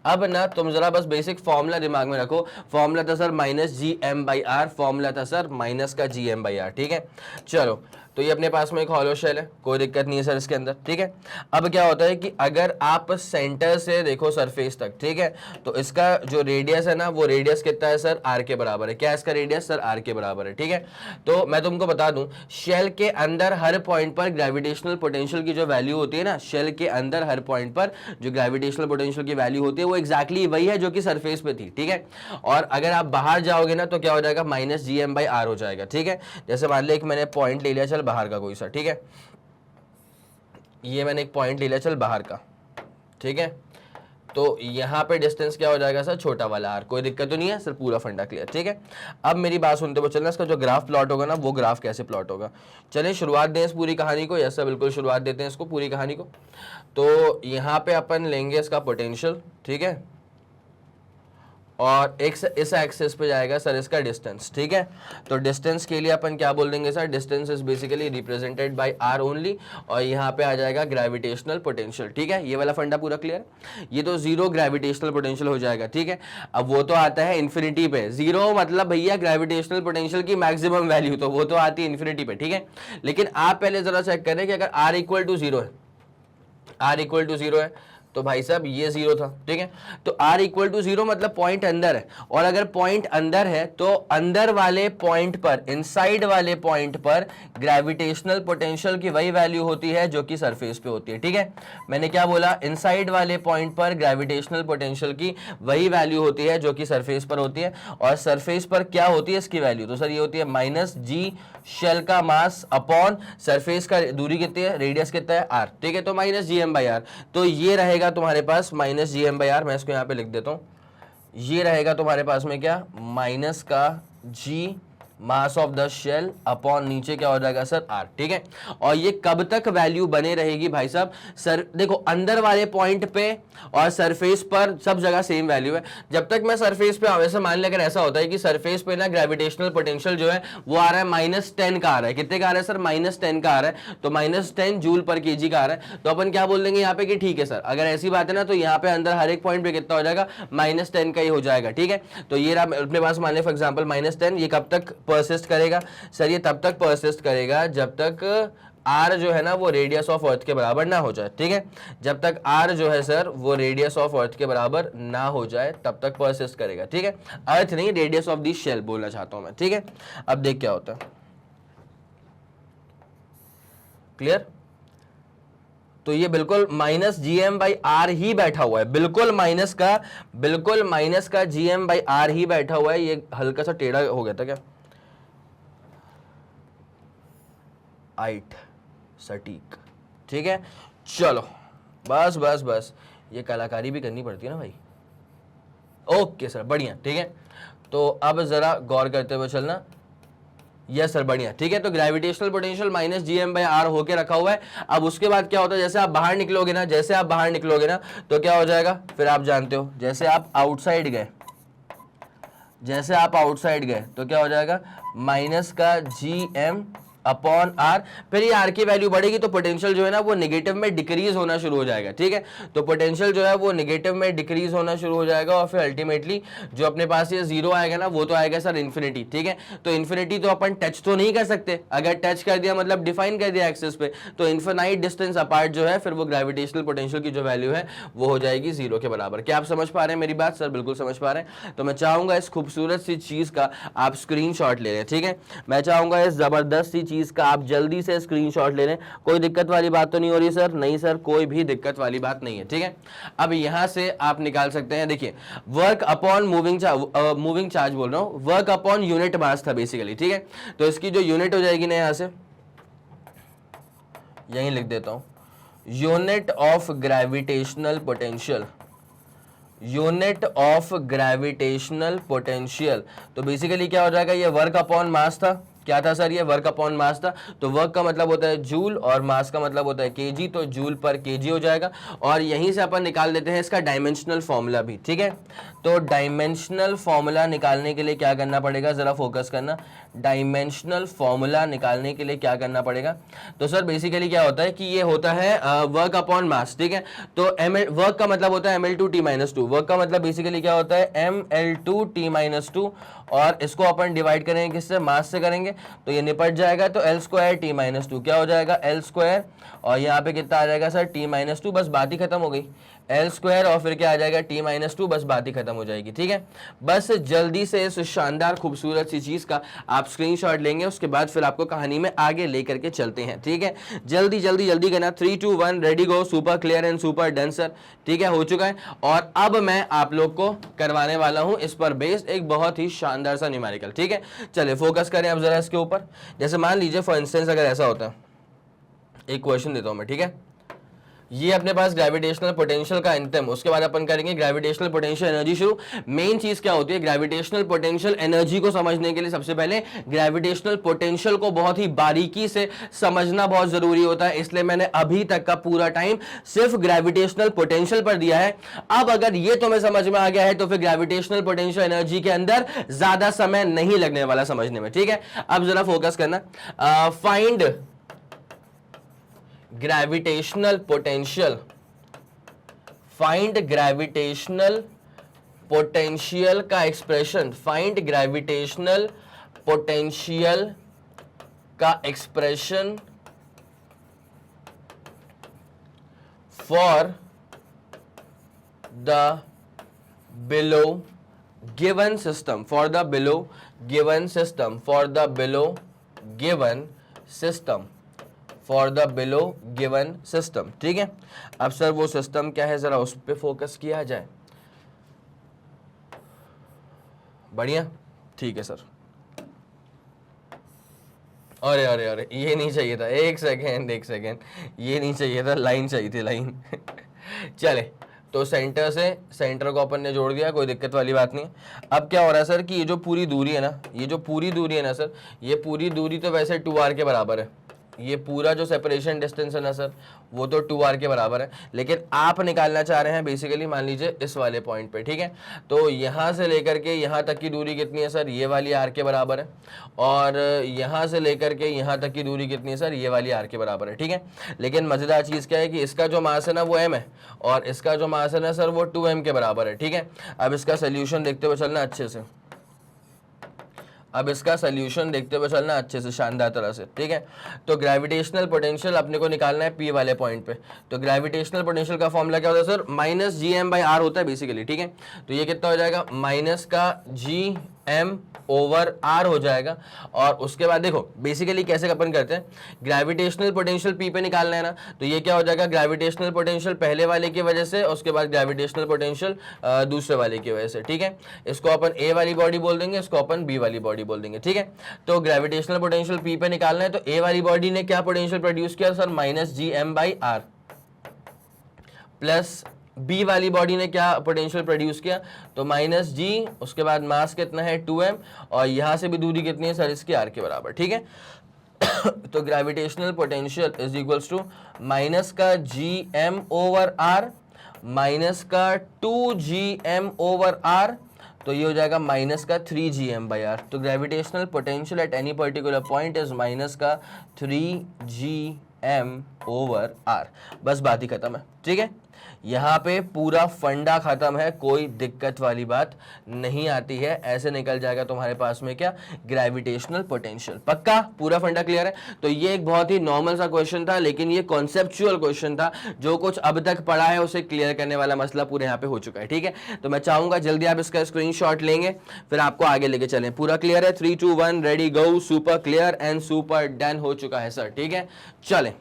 अब ना तुम जरा बस बेसिक फॉर्मूला दिमाग में रखो। फॉर्मूला था सर -gm/r, फॉर्मूला था सर माइनस का gm/r, ठीक है। चलो तो ये अपने पास में एक हॉलो शेल है, कोई दिक्कत नहीं है सर इसके अंदर, ठीक है। अब क्या होता है कि अगर आप सेंटर से देखो सरफेस तक, ठीक है, तो इसका जो रेडियस है ना, वो रेडियस कितना है सर? आर के बराबर है। क्या है इसका रेडियस सर? आर के बराबर है, ठीक है। तो मैं तुमको बता दूं, शेल के अंदर हर पॉइंट पर ग्रेविटेशनल पोटेंशियल की जो वैल्यू होती है ना, शेल के अंदर हर पॉइंट पर जो ग्रेविटेशनल पोटेंशियल की वैल्यू होती है वो एक्जैक्टली वही है जो कि सरफेस पे थी, ठीक है। और अगर आप बाहर जाओगे ना तो क्या हो जाएगा? -gm/r हो जाएगा, ठीक है। जैसे मान लिया कि मैंने पॉइंट ले लिया चल बाहर का कोई सा, ठीक है, ये मैंने एक पॉइंट ले लिया चल बाहर का, ठीक है। तो यहां पे डिस्टेंस क्या हो जाएगा सर? छोटा वाला r, कोई दिक्कत तो नहीं है सर, पूरा फंडा क्लियर, ठीक है। अब मेरी बात सुनते हुए चलना, इसका जो ग्राफ प्लॉट होगा ना, वो ग्राफ कैसे प्लॉट होगा। चलिए शुरुआत दें इस पूरी कहानी को। यस सर, बिल्कुल शुरुआत देते हैं इसको, पूरी कहानी को। तो यहाँ पे अपन लेंगे इसका पोटेंशियल, ठीक है, और इस एक्सिस पे जाएगा सर इसका डिस्टेंस, ठीक है। तो डिस्टेंस के लिए अपन क्या बोल देंगे sir? Distance is basically represented by r only, और यहाँ पे आ जाएगा ग्रेविटेशनल पोटेंशियल, ठीक है। ये वाला फंडा पूरा क्लियर। ये तो जीरो ग्रेविटेशनल पोटेंशियल हो जाएगा, ठीक है। अब वो तो आता है इन्फिनिटी पे, जीरो मतलब भैया ग्रेविटेशनल पोटेंशियल की मैक्सिमम वैल्यू, तो वो तो आती है इन्फिनिटी पे, ठीक है। लेकिन आप पहले जरा चेक करें कि अगर r इक्वल टू जीरो है, r इक्वल टू जीरो है, तो भाई साहब ये जीरो था, ठीक है। तो r इक्वल टू जीरो मतलब पॉइंट अंदर है, और अगर पॉइंट अंदर है तो अंदर वाले पॉइंट पर, इनसाइड वाले पॉइंट पर ग्रेविटेशनल पोटेंशियल की वही वैल्यू होती है जो कि सरफेस पे होती है, ठीक है। मैंने क्या बोला? इनसाइड वाले पॉइंट पर ग्रेविटेशनल पोटेंशियल की वही वैल्यू होती है जो कि सरफेस पर होती है। और सरफेस पर क्या होती है इसकी वैल्यू? तो सर ये होती है -g शेल का मास अपॉन सरफेस का दूरी कितनी है, रेडियस कितना है, r, ठीक है। तो -gm/r, तो ये रहेगा तुम्हारे पास -gm/r, मैं इसको यहाँ पे लिख देता हूँ। ये रहेगा तुम्हारे पास में क्या? माइनस का g mass of the shell upon नीचे क्या हो जाएगा सर? r, ठीक है। और ये कब तक वैल्यू बने रहेगी भाई साहब? सर देखो अंदर वाले पॉइंट पे और सरफेस पर सब जगह सेम वैल्यू है। जब तक मैं सरफेस पे वैसे मान लिया, अगर ऐसा होता है कि सरफेस पे ना ग्रेविटेशनल पोटेंशियल जो है वो आ रहा है -10 का आ रहा है, कितने का आ रहा है सर? -10 का आ रहा है, तो -10 जूल पर केजी का आ रहा है। तो अपन क्या बोल देंगे यहाँ पे कि ठीक है सर, अगर ऐसी बात है ना तो यहाँ पे अंदर हर एक पॉइंट पे कितना हो जाएगा? -10 का ही हो जाएगा, ठीक है। तो ये रहा अपने पास, मान लिया फॉर एग्जाम्पल -10, ये कब तक परसिस्ट करेगा सर? ये तब तक परसिस्ट करेगा जब तक r जो है ना वो रेडियस ऑफ अर्थ के बराबर ना हो जाए, ठीक है। जब तक r जो है सर वो रेडियस ऑफ अर्थ के बराबर ना हो जाए तब तक परसिस्ट करेगा, ठीक है। अर्थ नहीं, रेडियस ऑफ दी शेल बोलना चाहता हूं मैं, ठीक है। अब देख क्या होता है, क्लियर। तो ये बिल्कुल -gm/r ही बैठा हुआ है, बिल्कुल माइनस का gm/r ही बैठा हुआ है। ये हल्का सा टेढ़ा हो गया था क्या? आइट सटीक, ठीक है। चलो बस बस बस, ये कलाकारी भी करनी पड़ती है ना भाई। ओके सर, बढ़िया, ठीक है। तो अब जरा गौर करते हुए चलना। यस सर, बढ़िया, ठीक है। तो ग्रेविटेशनल पोटेंशियल -gm/r होके रखा हुआ है। अब उसके बाद क्या होता है? जैसे आप बाहर निकलोगे ना, तो क्या हो जाएगा? फिर आप जानते हो, जैसे आप आउटसाइड गए तो क्या हो जाएगा? माइनस का gm अपॉन r। फिर ये r की वैल्यू बढ़ेगी तो पोटेंशियल जो है ना वो नेगेटिव में डिक्रीज होना शुरू हो जाएगा, ठीक है। तो पोटेंशियल जो है वो नेगेटिव में डिक्रीज होना शुरू हो जाएगा, और फिर अल्टीमेटली जो अपने पास ये जीरो आएगा ना वो तो आएगा सर इन्फिनिटी, ठीक है। तो इन्फिनिटी तो अपन टच तो नहीं कर सकते, अगर टच कर दिया मतलब डिफाइन कर दिया एक्सिस पे, तो इन्फिनाइट डिस्टेंस अपार्ट जो है फिर वो ग्रेविटेशनल पोटेंशियल की जो वैल्यू है वो हो जाएगी जीरो के बराबर। क्या आप समझ पा रहे हैं मेरी बात? सर बिल्कुल समझ पा रहे हैं। तो मैं चाहूंगा इस खूबसूरत सी चीज का आप स्क्रीनशॉट ले लें, ठीक है। मैं चाहूंगा इस जबरदस्त सी चीज का आप जल्दी से स्क्रीनशॉट ले लें। कोई दिक्कत वाली बात तो नहीं हो रही सर? नहीं सर, कोई भी दिक्कत वाली बात नहीं है, ठीक है। अब यहां से आप निकाल सकते हैं, देखिए वर्क अपॉन मूविंग चार्ज बोल रहा हूं, वर्क अपॉन यूनिट मास था बेसिकली, ठीक है। तो इसकी जो यूनिट हो जाएगी ना यहां से यहीं लिख देता हूं, unit of gravitational potential, unit of gravitational potential. तो बेसिकली क्या हो जाएगा, ये वर्क अपॉन मास था, क्या था सर, ये वर्क अपॉन मास था। तो वर्क का मतलब होता है जूल और मास का मतलब होता है केजी, तो जूल पर केजी हो जाएगा। और यहीं से अपन निकाल देते हैं इसका डायमेंशनल फॉर्मूला भी, ठीक है। तो डायमेंशनल फॉर्मूला निकालने के लिए क्या करना पड़ेगा, जरा फोकस करना, डायमेंशनल फॉर्मूला निकालने के लिए क्या करना पड़ेगा। तो सर बेसिकली क्या होता है कि ये होता है वर्क अपॉन मास, ठीक है। तो एम वर्क का मतलब होता है ml2t-2, वर्क का मतलब बेसिकली क्या होता है ml2t-2, और इसको अपन डिवाइड करेंगे किससे, मास से करेंगे, तो ये निपट जाएगा। तो l²t-2 क्या हो जाएगा, l², और यहाँ पे कितना आ जाएगा सर t-2, बस बात ही खत्म हो गई, l² और फिर क्या आ जाएगा t-2, बस बात ही खत्म हो जाएगी, ठीक है। बस जल्दी से इस शानदार खूबसूरत सी चीज का आप स्क्रीनशॉट लेंगे, उसके बाद फिर आपको कहानी में आगे लेकर के चलते हैं, ठीक है। जल्दी जल्दी जल्दी करना, 3 2 1 ready go, super clear and super done sir, ठीक है, हो चुका है। और अब मैं आप लोग को करवाने वाला हूं इस पर बेस्ड एक बहुत ही शानदार सा न्यूमेरिकल, ठीक है। चलिए फोकस करें अब जरा इसके ऊपर। जैसे मान लीजिए फॉर इंस्टेंस अगर ऐसा होता है, एक क्वेश्चन देता हूं मैं, ठीक है। ये अपने पास ग्रेविटेशनल पोटेंशियल का अंतम, उसके बाद अपन करेंगे ग्रेविटेशनल पोटेंशियल एनर्जी शुरू। मेन चीज क्या होती है, ग्रेविटेशनल पोटेंशियल एनर्जी को समझने के लिए सबसे पहले ग्रेविटेशनल पोटेंशियल को बहुत ही बारीकी से समझना बहुत जरूरी होता है, इसलिए मैंने अभी तक का पूरा टाइम सिर्फ ग्रेविटेशनल पोटेंशियल पर दिया है। अब अगर ये तुम्हें समझ में आ गया है तो फिर ग्रेविटेशनल पोटेंशियल एनर्जी के अंदर ज्यादा समय नहीं लगने वाला समझने में, ठीक है। अब जरा फोकस करना, find gravitational potential, find gravitational potential का एक्सप्रेशन, फाइंड ग्रेविटेशनल पोटेंशियल का expression for the below given system, for the below given system, for the below given system, for the below given system, ठीक है। अब sir वो system क्या है, जरा उस पर फोकस किया जाए। बढ़िया, ठीक है सर। अरे अरे अरे ये नहीं चाहिए था, एक सेकेंड, ये नहीं चाहिए था, लाइन चाहिए थी, लाइन चले, तो सेंटर से, सेंटर को अपन ने जोड़ दिया, कोई दिक्कत वाली बात नहीं है। अब क्या हो रहा है सर कि ये जो पूरी दूरी है ना, ये जो पूरी दूरी है ना सर, ये पूरी दूरी तो वैसे 2r के बराबर है, ये पूरा जो सेपरेशन डिस्टेंस है ना सर, वो तो 2r के बराबर है, लेकिन आप निकालना चाह रहे हैं बेसिकली मान लीजिए इस वाले पॉइंट पे, ठीक है। तो यहाँ से लेकर के यहाँ तक की दूरी कितनी है सर, ये वाली r के बराबर है, और यहाँ से लेकर के यहाँ तक की दूरी कितनी है सर, ये वाली r के बराबर है, ठीक है। लेकिन मजेदार चीज़ क्या है कि इसका जो मास है ना वो m है, और इसका जो मास है ना सर वो 2m के बराबर है, ठीक है। अब इसका सोल्यूशन देखते हुए चलना अच्छे से, अब इसका सोल्यूशन देखते हुए चलना अच्छे से शानदार तरह से, ठीक है। तो ग्रेविटेशनल पोटेंशियल अपने को निकालना है P वाले पॉइंट पे। तो ग्रेविटेशनल पोटेंशियल का फॉर्मूला क्या होता है सर, -gm/r होता है बेसिकली, ठीक है। तो ये कितना हो जाएगा, माइनस का gm/r हो जाएगा। और उसके बाद देखो बेसिकली कैसे अपन करते हैं, ग्रेविटेशनल पोटेंशियल P पे निकालना है ना, तो ये क्या हो जाएगा, ग्रेविटेशनल पोटेंशियल पहले वाले की वजह से, उसके बाद ग्रेविटेशनल पोटेंशियल दूसरे वाले की वजह से, ठीक है। इसको अपन A वाली बॉडी बोल देंगे, इसको अपन B वाली बॉडी बोल देंगे, ठीक है। तो ग्रेविटेशनल पोटेंशियल P पे निकालना है, तो A वाली बॉडी ने क्या पोटेंशियल प्रोड्यूस किया सर, -gm/r, प्लस B वाली बॉडी ने क्या पोटेंशियल प्रोड्यूस किया, तो -g, उसके बाद मास कितना है 2m, और यहां से भी दूरी कितनी है सर, इसकी r के बराबर, ठीक है। तो gravitational potential is equals to minus का gm/r माइनस का 2gm/r, तो ये हो जाएगा माइनस का 3gm/r। तो gravitational potential at any particular point is minus का 3gm/r, बस बात ही खत्म है, ठीक है। यहाँ पे पूरा फंडा खत्म है, कोई दिक्कत वाली बात नहीं आती है, ऐसे निकल जाएगा तुम्हारे पास में क्या, ग्रेविटेशनल पोटेंशियल। पक्का पूरा फंडा क्लियर है। तो ये एक बहुत ही नॉर्मल सा क्वेश्चन था, लेकिन ये कॉन्सेप्चुअल क्वेश्चन था, जो कुछ अब तक पढ़ा है उसे क्लियर करने वाला मसला पूरे यहाँ पे हो चुका है, ठीक है। तो मैं चाहूंगा जल्दी आप इसका स्क्रीनशॉट लेंगे, फिर आपको आगे लेके चलें। पूरा क्लियर है, 3 2 1 ready go, super clear and super done हो चुका है सर, ठीक है। चलें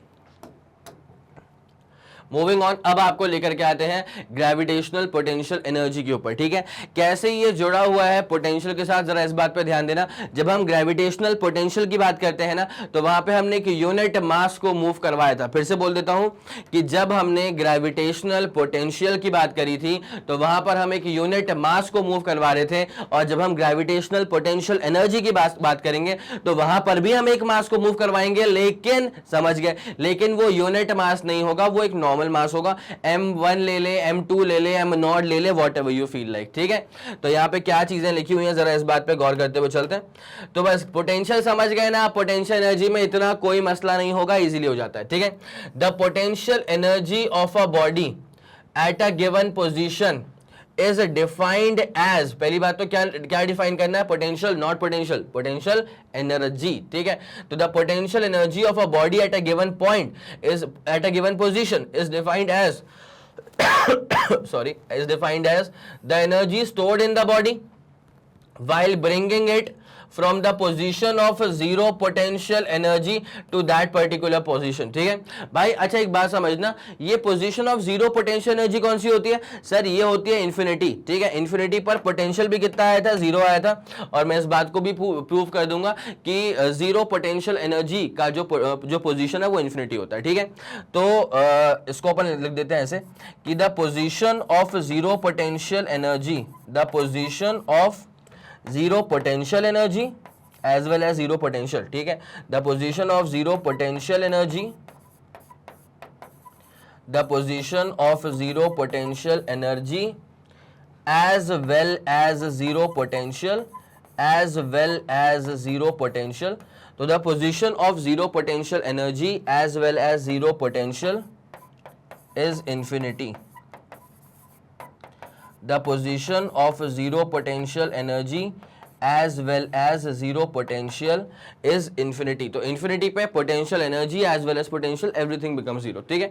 मूविंग ऑन, अब आपको लेकर के आते हैं ग्रेविटेशनल पोटेंशियल एनर्जी के ऊपर, ठीक है। कैसे ये जुड़ा हुआ है पोटेंशियल के साथ, जरा इस बात पे ध्यान देना। जब हम ग्रेविटेशनल पोटेंशियल की बात करते हैं ना, तो वहां पे हमने एक यूनिट मास को मूव करवाया था। फिर से बोल देता हूं कि जब हमने ग्रेविटेशनल पोटेंशियल की बात करी थी तो वहां पर हम एक यूनिट मास को मूव करवा रहे थे, और जब हम ग्रेविटेशनल पोटेंशियल एनर्जी की बात करेंगे तो वहां पर भी हम एक मास को मूव करवाएंगे, लेकिन समझ गए, लेकिन वो यूनिट मास नहीं होगा, वो एक नॉर्मल मास होगा। m1 ले ले, m2 ले ले, m0 ले ले, what ever you feel like, ठीक है। तो यहाँ पे क्या चीजें लिखी हुई हैं, जरा इस बात पे गौर करते हुए चलते हैं। तो बस पोटेंशियल समझ गए ना, पोटेंशियल एनर्जी में इतना कोई मसला नहीं होगा, इजीली हो जाता है, ठीक है। The potential energy of a body at a given position is defined as, पहली बात तो क्या डिफाइन करना है, potential, not potential, potential energy, ठीक है। तो the potential energy of a body at a given point is at a given position is defined as sorry, is defined as the energy stored in the body while bringing it from the position of zero potential energy to that particular position, ठीक है भाई। अच्छा एक बात समझना, ये position of zero potential energy कौन सी होती है सर, ये होती है इन्फिनिटी, ठीक है। इन्फिनिटी पर पोटेंशियल भी कितना आया था, जीरो आया था, और मैं इस बात को भी प्रूव कर दूंगा कि जीरो पोटेंशियल एनर्जी का जो पोजीशन है वो इन्फिनिटी होता है, ठीक है। तो इसको अपन लिख देते हैं ऐसे कि the position of zero potential energy, the position of zero potential energy as well as zero potential, ठीक है। the position of zero potential energy, the position of zero potential energy as well as zero potential, as well as zero potential, तो the position of zero potential energy as well as zero potential is infinity. The position of zero potential energy as well as zero potential is infinity. तो infinity पे potential energy as well as potential everything becomes zero, ठीक है।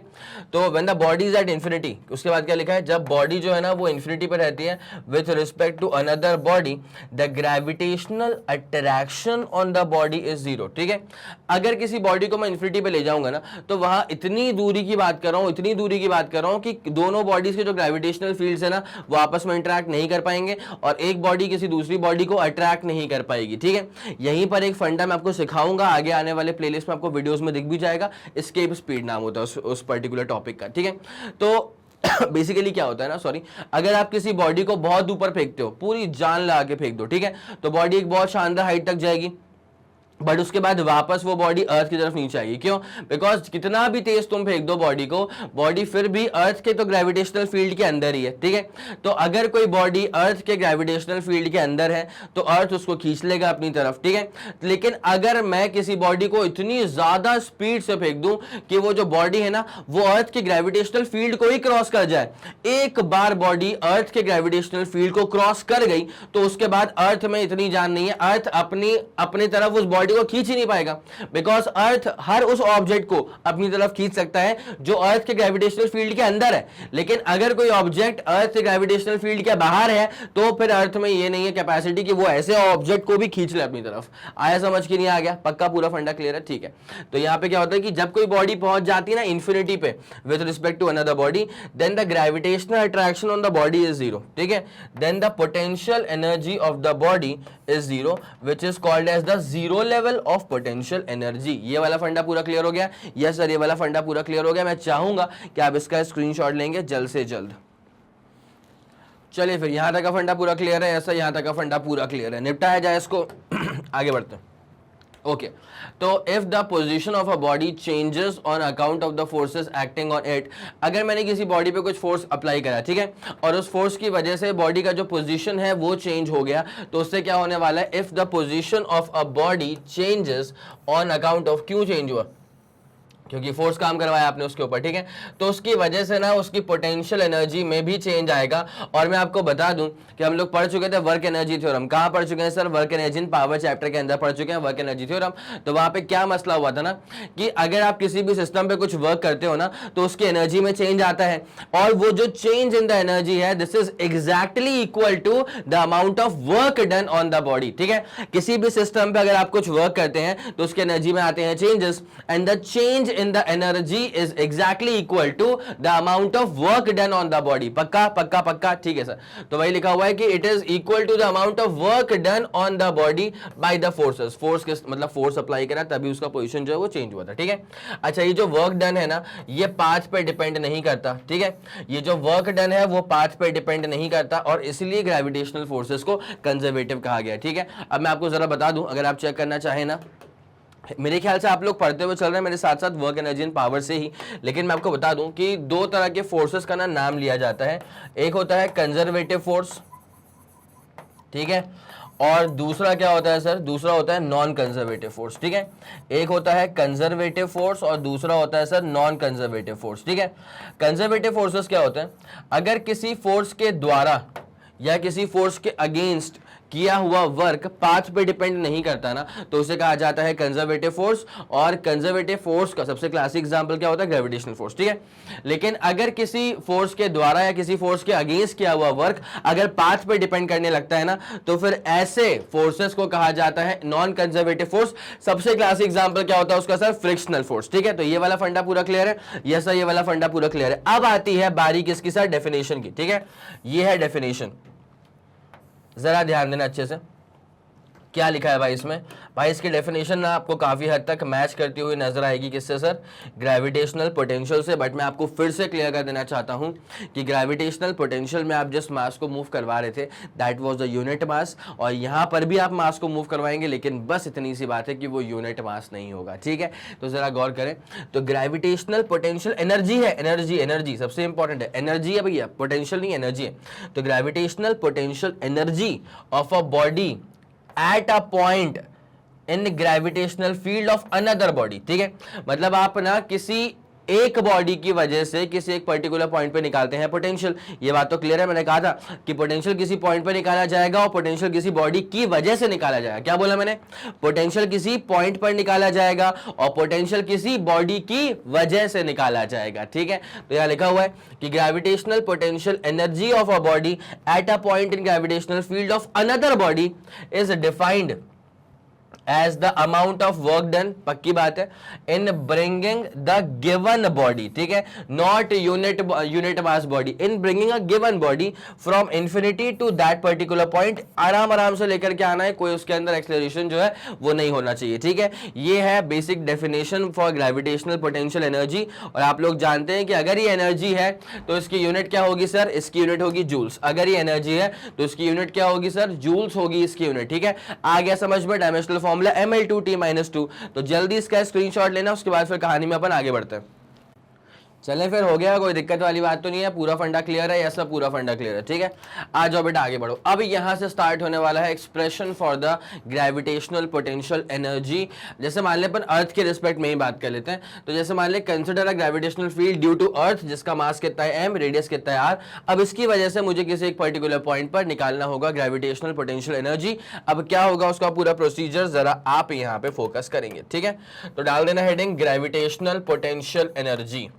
तो when the body is at infinity, उसके बाद क्या लिखा है, जब body जो है ना वो infinity पे रहती है with respect to another body, the gravitational attraction on the body is zero, ठीक है। अगर किसी बॉडी को मैं infinity पे ले जाऊंगा ना, तो वहां इतनी दूरी की बात कर रहा हूं, इतनी दूरी की बात कर रहा हूं कि दोनों बॉडीज के जो ग्रेविटेशनल फील्ड्स है ना वो आपस में इंटरेक्ट नहीं कर पाएंगे, और एक बॉडी किसी दूसरी बॉडी को अट्रैक्ट नहीं कर पाएगी, ठीक है। यहीं पर एक फंडा मैं आपको सिखाऊंगा, आगे आने वाले प्लेलिस्ट में आपको वीडियोस में दिख भी जाएगा, एस्केप स्पीड नाम होता है उस पर्टिकुलर टॉपिक का, ठीक है। तो बेसिकली क्या होता है ना, सॉरी, अगर आप किसी बॉडी को बहुत ऊपर फेंकते हो, पूरी जान लगा के फेंक दो, ठीक है, तो बॉडी एक बहुत शानदार हाइट तक जाएगी, बट उसके बाद वापस वो बॉडी अर्थ की तरफ नीचे आएगी। क्यों? बिकॉज कितना भी तेज तुम फेंक दो बॉडी को, बॉडी फिर भी अर्थ के तो ग्रेविटेशनल फील्ड के अंदर ही है, ठीक है। तो अगर कोई बॉडी अर्थ के ग्रेविटेशनल फील्ड के अंदर है तो अर्थ उसको खींच लेगा अपनी तरफ, ठीक है। लेकिन अगर मैं किसी बॉडी को इतनी ज्यादा स्पीड से फेंक दूं कि वो जो बॉडी है ना वो अर्थ के ग्रेविटेशनल फील्ड को ही क्रॉस कर जाए, एक बार बॉडी अर्थ के ग्रेविटेशनल फील्ड को क्रॉस कर गई तो उसके बाद अर्थ में इतनी जान नहीं है, अर्थ अपनी तरफ उस बॉडी को खींच ही नहीं पाएगा, बिकॉज अर्थ हर उस ऑब्जेक्ट को अपनी तरफ खींच सकता है जो अर्थ के ग्रेविटेशनल फील्ड के अंदर है। लेकिन अगर कोई ऑब्जेक्ट अर्थ के ग्रेविटेशनल फील्ड के बाहर है तो फिर अर्थ में ये नहीं है कैपेसिटी कि वो ऐसे ऑब्जेक्ट को भी खींच ले अपनी तरफ। आया समझ के नहीं आ गया? पक्का पूरा फंडा क्लियर है? ठीक है। तो यहां पे क्या होता है कि जब कोई बॉडी पहुंच जाती है ना इन्फिनिटी पे with respect to another body, then the gravitational attraction on the body is zero, ठीक है। Then the potential energy of the body is zero which is called as the zero level of potential energy. ये वाला फंडा पूरा clear हो गया? Yes sir, ये वाला फंडा पूरा क्लियर हो गया। मैं चाहूंगा कि आप इसका स्क्रीनशॉट लेंगे जल्द से जल्द। चलिए फिर यहां तक का फंडा पूरा क्लियर है, ऐसा यहां तक का फंडा पूरा क्लियर है, निपटाया जाए इसको। आगे बढ़ते हैं। ओके, तो if the position of a body changes on account of the forces acting on it, अगर मैंने किसी बॉडी पे कुछ फोर्स अप्लाई करा, ठीक है, और उस फोर्स की वजह से बॉडी का जो पोजीशन है वो चेंज हो गया, तो उससे क्या होने वाला है? If the position of a body changes on account of, क्यों चेंज हुआ? क्योंकि फोर्स काम करवाया आपने उसके ऊपर, ठीक है। तो उसकी वजह से ना उसकी पोटेंशियल एनर्जी में भी चेंज आएगा। और मैं आपको बता दूं कि हम लोग पढ़ चुके थे वर्क एनर्जी थ्योरम। कहां पढ़ चुके हैं sir? Work energy in power chapter के अंदर पढ़ चुके हैं वर्क एनर्जी थ्योरम। तो वहां पे क्या मसला हुआ था ना कि अगर आप किसी भी सिस्टम पे कुछ वर्क करते हो ना तो उसकी एनर्जी में चेंज आता है, और वो जो चेंज इन द एनर्जी है this is exactly equal to the amount of work done on the body, ठीक है। किसी भी सिस्टम पे अगर आप कुछ वर्क करते हैं तो उसकी एनर्जी में आते हैं changes, and the change in the energy is exactly equal to the amount of work done on the body. पक्का पक्का पक्का, ठीक है सर। तो वही लिखा हुआ है कि it is equal to the amount of work done on the body by the forces. Force के मतलब फोर्स अप्लाई करा तभी उसका पोजीशन जो है वो चेंज हुआ था, ठीक है। अच्छा, ये जो वर्क डन है ना, ये पाथ पे डिपेंड नहीं करता, ठीक है। ये जो वर्क डन है वो पाथ पे डिपेंड नहीं करता और इसलिए ग्रेविटेशनल फोर्सेस को कंजर्वेटिव कहा गया, ठीक है। अब मैं आपको जरा बता दूं, अगर आप चेक करना चाहें ना, मेरे ख्याल से आप लोग पढ़ते हुए चल रहे हैं मेरे साथ साथ वर्क एनर्जी एंड पावर से ही, लेकिन मैं आपको बता दूं कि दो तरह के फोर्सेस का ना नाम लिया जाता है। एक होता है कंजर्वेटिव फोर्स, ठीक है, और दूसरा क्या होता है सर, दूसरा होता है नॉन कंजर्वेटिव फोर्स, ठीक है। एक होता है कंजर्वेटिव फोर्स और दूसरा होता है सर नॉन कंजर्वेटिव फोर्स, ठीक है। कंजर्वेटिव फोर्सेस क्या होते हैं, अगर किसी फोर्स के द्वारा या किसी फोर्स के अगेंस्ट किया हुआ वर्क पाथ पे डिपेंड नहीं करता ना, तो उसे कहा जाता है कंजर्वेटिव फोर्स। और कंजर्वेटिव फोर्स का सबसे क्लासिक एग्जांपल क्या होता है, ग्रेविटेशनल फोर्स, ठीक है। लेकिन अगर किसी फोर्स के द्वारा या किसी फोर्स के अगेंस्ट किया हुआ वर्क अगर पाथ पे डिपेंड करने लगता है ना, तो फिर ऐसे फोर्सेस को कहा जाता है नॉन कंजर्वेटिव फोर्स। सबसे क्लासिक एग्जांपल क्या होता है उसका सर, फ्रिक्शनल फोर्स, ठीक है। तो ये वाला फंडा पूरा क्लियर है, यस सर, ये वाला फंडा पूरा क्लियर है। अब आती है बारी किसकी सर, डेफिनेशन की, ठीक है। ये है डेफिनेशन, जरा ध्यान देना अच्छे से क्या लिखा है भाई इसमें। भाई इसकी डेफिनेशन ना आपको काफी हद तक मैच करती हुई नजर आएगी, किससे सर, ग्रेविटेशनल पोटेंशियल से। बट मैं आपको फिर से क्लियर कर देना चाहता हूं कि ग्रेविटेशनल पोटेंशियल में आप जिस मास को मूव करवा रहे थे that was the unit mass, और यहां पर भी आप मास को मूव करवाएंगे, लेकिन बस इतनी सी बात है कि वो यूनिट मास नहीं होगा, ठीक है। तो जरा गौर करें, तो ग्रेविटेशनल पोटेंशियल एनर्जी है, एनर्जी एनर्जी सबसे इंपॉर्टेंट है, एनर्जी है भैया, पोटेंशियल नहीं, एनर्जी है। तो gravitational potential energy of a body at a point in gravitational field of another body, ठीक है। मतलब आप ना किसी एक बॉडी की वजह से किसी एक पर्टिकुलर पॉइंट पे निकालते हैं पोटेंशियल। ये बात तो क्लियर है, मैंने कहा था कि पोटेंशियल किसी पॉइंट पे निकाला जाएगा और पोटेंशियल किसी बॉडी की वजह से निकाला जाएगा। क्या बोला मैंने, पोटेंशियल किसी पॉइंट पर निकाला जाएगा और पोटेंशियल किसी बॉडी की वजह से निकाला जाएगा, ठीक है। तो यहां लिखा हुआ है कि gravitational potential energy of a body at a point in gravitational field of another body is defined as the amount of work done, पक्की बात है, in bringing the given body, ठीक है, not unit mass body, in bringing a given body from infinity to that particular point। आराम से लेकर के आना है, कोई उसके अंदर एक्सेलरेशन जो है वो नहीं होना चाहिए, ठीक है। ये है basic definition for gravitational potential energy. और आप लोग जानते हैं कि अगर ये एनर्जी है तो इसकी यूनिट क्या होगी सर, इसकी यूनिट होगी जूल्स। अगर ये एनर्जी है तो इसकी यूनिट क्या होगी सर, जूल्स होगी इसकी यूनिट, ठीक है। आ गया समझ में डायमेंशनल फॉर्मूला ml2t-2। तो जल्दी इसका स्क्रीनशॉट लेना, उसके बाद फिर कहानी में अपन आगे बढ़ते हैं। चलें फिर, हो गया, कोई दिक्कत वाली बात तो नहीं है, पूरा फंडा क्लियर है, ऐसा पूरा फंडा क्लियर है, ठीक है। आ जाओ बेटा आगे बढ़ो। अब यहां से स्टार्ट होने वाला है expression for the gravitational potential energy. जैसे मान ले अपन अर्थ के रिस्पेक्ट में ही बात कर लेते हैं, तो जैसे मान ले consider a gravitational field due to earth जिसका मास कितना है m, रेडियस कितना है r। अब इसकी वजह से मुझे किसी एक पर्टिकुलर पॉइंट पर निकालना होगा ग्रेविटेशनल पोटेंशियल एनर्जी। अब क्या होगा उसका पूरा प्रोसीजर जरा आप यहाँ पे फोकस करेंगे, ठीक है। तो डाल देना हेडिंग ग्रेविटेशनल पोटेंशियल एनर्जी।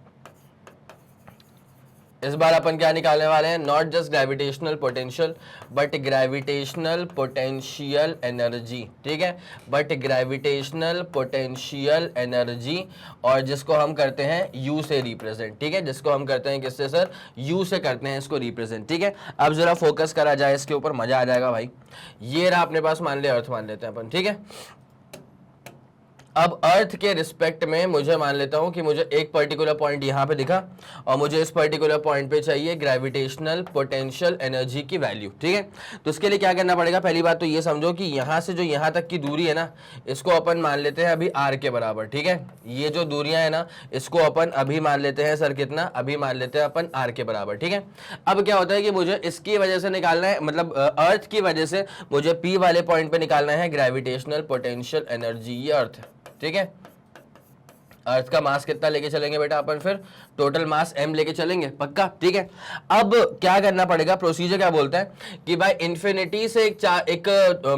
इस बार अपन क्या निकालने वाले हैं, not just gravitational potential but gravitational potential energy, ठीक है, बट ग्रेविटेशनल पोटेंशियल एनर्जी, और जिसको हम करते हैं U से रिप्रेजेंट, ठीक है, जिसको हम करते हैं किससे सर, U से करते हैं इसको रिप्रेजेंट, ठीक है। अब जरा फोकस करा जाए इसके ऊपर, मजा आ जाएगा भाई। ये रहा अपने पास, मान ले अर्थ मान लेते हैं अपन, ठीक है। अब अर्थ के रिस्पेक्ट में मुझे मान लेता हूं कि मुझे एक पर्टिकुलर पॉइंट यहां पे दिखा और मुझे इस पर्टिकुलर पॉइंट पे चाहिए ग्रेविटेशनल पोटेंशियल एनर्जी की वैल्यू, ठीक है। तो इसके लिए क्या करना पड़ेगा, पहली बात तो ये समझो कि यहां से जो यहां तक की दूरी है ना, इसको अपन मान लेते हैं अभी r के बराबर, ठीक है। ये जो दूरियां है ना, इसको अपन अभी मान लेते हैं सर कितना, अभी मान लेते हैं अपन r के बराबर, ठीक है। अब क्या होता है कि मुझे इसकी वजह से निकालना है, मतलब अर्थ की वजह से मुझे p वाले पॉइंट पे निकालना है ग्रेविटेशनल पोटेंशियल एनर्जी, ये अर्थ है, ठीक है। अर्थ का मास कितना लेके चलेंगे बेटा अपन, फिर टोटल मास m लेके चलेंगे, पक्का, ठीक है। अब क्या करना पड़ेगा, प्रोसीजर क्या बोलता है कि भाई इन्फिनिटी से एक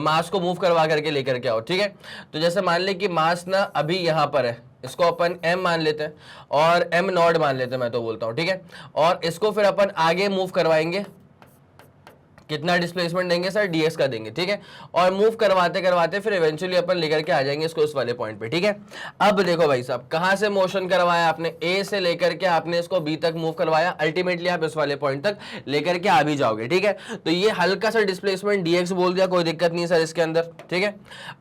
मास को मूव करवा करके लेकर के आओ, ठीक है। तो जैसे मान ले कि मास ना अभी यहां पर है, इसको अपन m मान लेते हैं और m नॉट मान लेते हैं, मैं तो बोलता हूं, ठीक है। और इसको फिर अपन आगे मूव करवाएंगे, कितना डिस्प्लेसमेंट देंगे सर, dx का देंगे, ठीक है। और मूव करवाते करवाते फिर इवेंचुअली अपन लेकर के आ जाएंगे इसको उस वाले पॉइंट पे, ठीक है। अब देखो भाई साहब, कहां से मोशन करवाया आपने, ए से लेकर के आपने इसको बी तक मूव करवाया, अल्टीमेटली आप इस वाले पॉइंट तक लेकर के आ भी जाओगे, ठीक है। तो ये हल्का सा डिस्प्लेसमेंट dx बोल दिया, कोई दिक्कत नहीं सर इसके अंदर, ठीक है।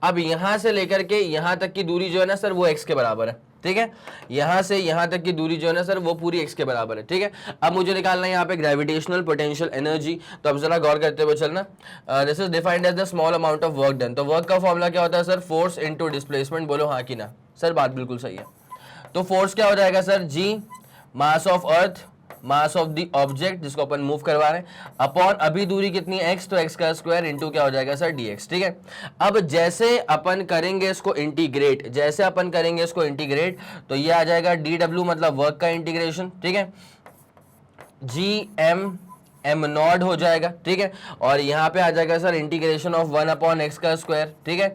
अब यहां से लेकर के यहां तक की दूरी जो है ना सर वो x के बराबर है, ठीक है। यहां से यहां तक की दूरी जो है ना सर वो पूरी x के बराबर है, ठीक है। अब मुझे निकालना है यहाँ पे ग्रेविटेशनल पोटेंशियल एनर्जी। तो अब जरा गौर करते हुए चलना, this is defined as the small amount of work done. तो वर्क का फॉर्मूला क्या होता है सर, फोर्स इनटू डिस्प्लेसमेंट, बोलो हाँ कि ना सर, बात बिल्कुल सही है। तो फोर्स क्या हो जाएगा sir, g mass of earth, mass of the object जिसको अपन मूव करवा रहे हैं, अपॉन अभी दूरी कितनी है x, तो x का स्क्वायर इंटू क्या हो जाएगा सर dx, ठीक है। अब जैसे अपन करेंगे इसको इंटीग्रेट, जैसे अपन करेंगे इसको इंटीग्रेट, तो ये आ जाएगा dw मतलब वर्क का इंटीग्रेशन, ठीक है, g m नॉड हो जाएगा, ठीक है। और यहाँ पे आ जाएगा sir integration of 1 upon x का स्क्वायर, ठीक है,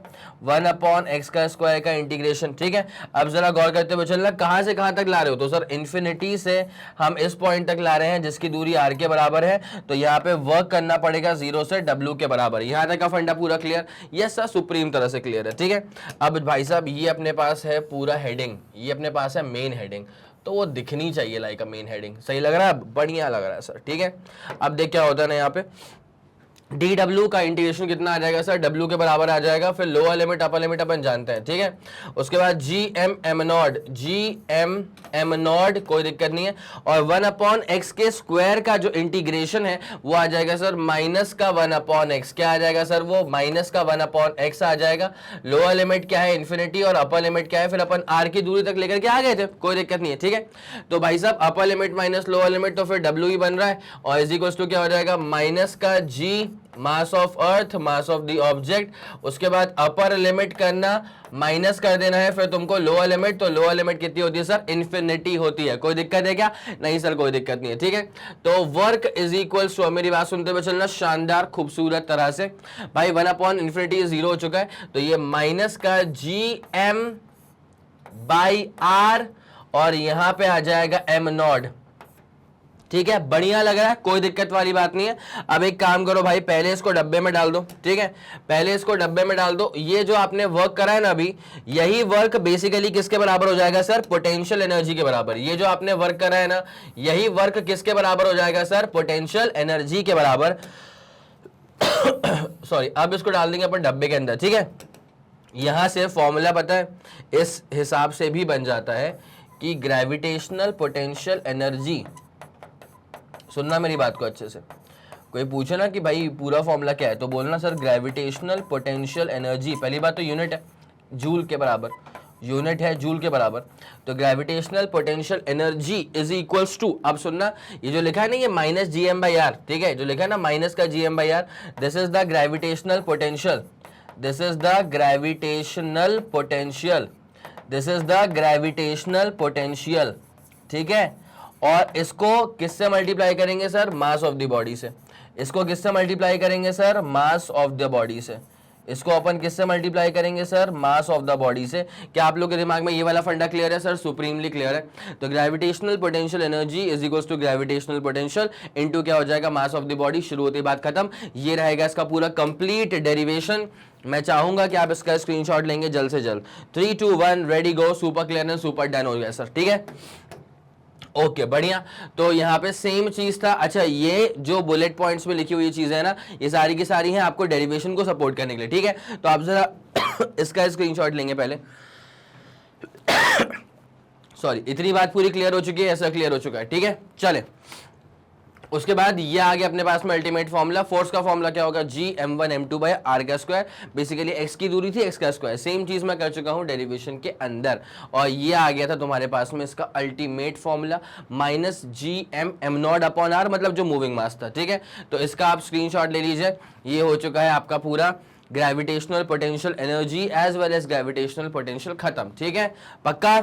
1 अपॉन एक्स का स्क्वायर का इंटीग्रेशन, ठीक है। अब जरा गौर करते हुए चलना, कहां से कहां तक ला रहे हो, तो सर इन्फिनिटी से हम इस पॉइंट तक ला रहे हैं जिसकी दूरी r के बराबर है। तो यहाँ पे वर्क करना पड़ेगा 0 से w के बराबर। यहाँ तक का फंडा पूरा क्लियर, यस सर, सुप्रीम तरह से क्लियर है, ठीक है। अब भाई साहब ये अपने पास है पूरा हेडिंग, ये अपने पास है मेन हेडिंग, तो वो दिखनी चाहिए लाइक अ मेन हेडिंग। सही लग रहा है, बढ़िया लग रहा है सर, ठीक है। अब देख क्या होता है ना यहाँ पे, dw का इंटीग्रेशन कितना आ जाएगा सर, w के बराबर आ जाएगा, फिर लोअर लिमिट अपर लिमिट अपन जानते हैं, ठीक है। उसके बाद m नॉड कोई दिक्कत नहीं है, और 1 अपॉन एक्स के स्क्वायर का जो इंटीग्रेशन है वो आ जाएगा सर माइनस का 1 अपॉन एक्स, क्या आ जाएगा सर, वो माइनस का 1 अपॉन एक्स आ जाएगा। लोअर लिमिट क्या है, इन्फिनिटी, और अपर लिमिट क्या है, फिर अपन r की दूरी तक लेकर के आ गए थे, कोई दिक्कत नहीं है, ठीक है। तो भाई साहब upper limit minus lower limit, तो फिर w ही बन रहा है, और इज इक्वल्स टू क्या हो जाएगा, माइनस का g mass of earth, mass of the object, उसके बाद अपर लिमिट करना, माइनस कर देना है फिर तुमको लोअर लिमिट, तो लोअर लिमिट कितनी होती है सर, इन्फिनिटी होती है। कोई दिक्कत है क्या, नहीं सर कोई दिक्कत नहीं है, ठीक है। तो वर्क इज इक्वल्स टू, मेरी बात सुनते हुए चलना शानदार खूबसूरत तरह से, भाई 1 अपॉन इन्फिनिटी 0 हो चुका है, तो ये माइनस का gm बाई r, और यहां पे आ जाएगा m नॉड, ठीक है। बढ़िया लग रहा है, कोई दिक्कत वाली बात नहीं है। अब एक काम करो भाई, पहले इसको डब्बे में डाल दो, ठीक है, पहले इसको डब्बे में डाल दो। ये जो आपने वर्क करा है ना अभी, यही वर्क बेसिकली किसके बराबर हो जाएगा सर, पोटेंशियल एनर्जी के बराबर। ये जो आपने वर्क करा है ना, यही वर्क किसके बराबर हो जाएगा सर, पोटेंशियल एनर्जी के बराबर। सॉरी, अब इसको डाल देंगे अपन डब्बे के अंदर, ठीक है। यहां से फॉर्मूला पता है, इस हिसाब से भी बन जाता है कि ग्रेविटेशनल पोटेंशियल एनर्जी, सुनना मेरी बात को अच्छे से, कोई पूछे ना कि भाई पूरा फॉर्मूला क्या है, तो बोलना सर ग्रेविटेशनल पोटेंशियल एनर्जी, पहली बात तो यूनिट है जूल के बराबर, यूनिट है जूल के बराबर, तो gravitational potential energy is equals to, अब सुनना, ये जो लिखा है ना ये माइनस gm बाई आर, ठीक है, जो लिखा है ना माइनस का gm by R, this is the gravitational potential, this is the gravitational potential, this is the gravitational potential, ठीक है। और इसको किससे मल्टीप्लाई करेंगे sir, mass of the body से। इसको किससे मल्टीप्लाई करेंगे sir, mass of the body से। इसको अपन किससे मल्टीप्लाई करेंगे sir, mass of the body से। क्या आप लोग के दिमाग में ये वाला फंडा क्लियर है सर, सुप्रीमली क्लियर है। तो gravitational potential energy is equals to gravitational potential into क्या हो जाएगा, मास ऑफ द बॉडी। शुरू होती बात खत्म, ये रहेगा इसका पूरा कंप्लीट डेरिवेशन। मैं चाहूंगा कि आप इसका स्क्रीनशॉट लेंगे जल्द से जल्द। 3 2 1 ready go, super clear and super done हो गया सर, ठीक है, ओके बढ़िया। तो यहाँ पे सेम चीज था। अच्छा, ये जो बुलेट पॉइंट्स में लिखी हुई चीजें है ना, ये सारी की सारी हैं आपको डेरिवेशन को सपोर्ट करने के लिए, ठीक है। तो आप जरा इसका स्क्रीनशॉट लेंगे पहले। सॉरी, इतनी बात पूरी क्लियर हो चुकी है, ऐसा क्लियर हो चुका है, ठीक है। चले, उसके बाद ये आ गया अपने पास में अल्टीमेट फॉर्मूला। फोर्स का फॉर्मूला क्या होगा, जी m1 m2 बाय आर का स्क्वायर। बेसिकली एक्स की दूरी थी, एक्स का स्क्वायर। सेम चीज मैं कर चुका हूं डेरिवेशन के अंदर, और ये आ गया था तुम्हारे पास में इसका ultimate formula, minus G m not upon R, मतलब जो मूविंग मास था, ठीक है। तो इसका आप स्क्रीनशॉट ले लीजिए। ये हो चुका है आपका पूरा gravitational potential energy as well as gravitational potential खत्म, ठीक है, पक्का।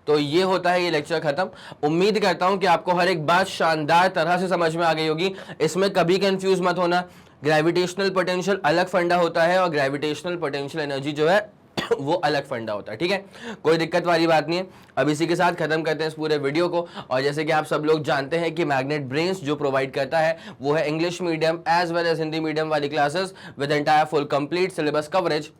तो ये होता है ये लेक्चर खत्म। उम्मीद करता हूं कि आपको हर एक बात शानदार तरह से समझ में आ गई होगी। इसमें कभी कंफ्यूज मत होना, ग्रेविटेशनल पोटेंशियल अलग फंडा होता है और ग्रेविटेशनल पोटेंशियल एनर्जी जो है वो अलग फंडा होता है, ठीक है, कोई दिक्कत वाली बात नहीं है। अब इसी के साथ खत्म करते हैं इस पूरे वीडियो को। और जैसे कि आप सब लोग जानते हैं कि मैग्नेट ब्रेन्स जो प्रोवाइड करता है वो है English medium as well as Hindi medium वाली classes with entire full complete syllabus coverage,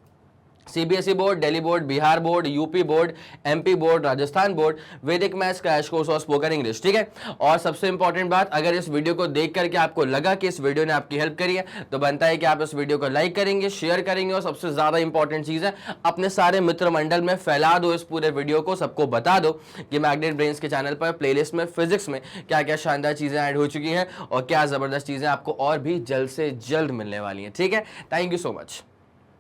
CBSE board, Delhi board, Bihar board, UP board, MP board, Rajasthan board, वैदिक मैथ्स, क्रैश कोर्स और स्पोकन इंग्लिश, ठीक है। और सबसे इंपॉर्टेंट बात, अगर इस वीडियो को देख करके आपको लगा कि इस वीडियो ने आपकी हेल्प करी है तो बनता है कि आप इस वीडियो को लाइक करेंगे, शेयर करेंगे और सबसे ज्यादा इंपॉर्टेंट चीज है अपने सारे मित्र मंडल में फैला दो इस पूरे वीडियो को, सबको बता दो कि मैग्नेट ब्रेन्स के चैनल पर प्लेलिस्ट में फिजिक्स में क्या क्या शानदार चीजें ऐड हो चुकी हैं और क्या जबरदस्त चीजें आपको और भी जल्द से जल्द मिलने वाली हैं, ठीक है। Thank you so much.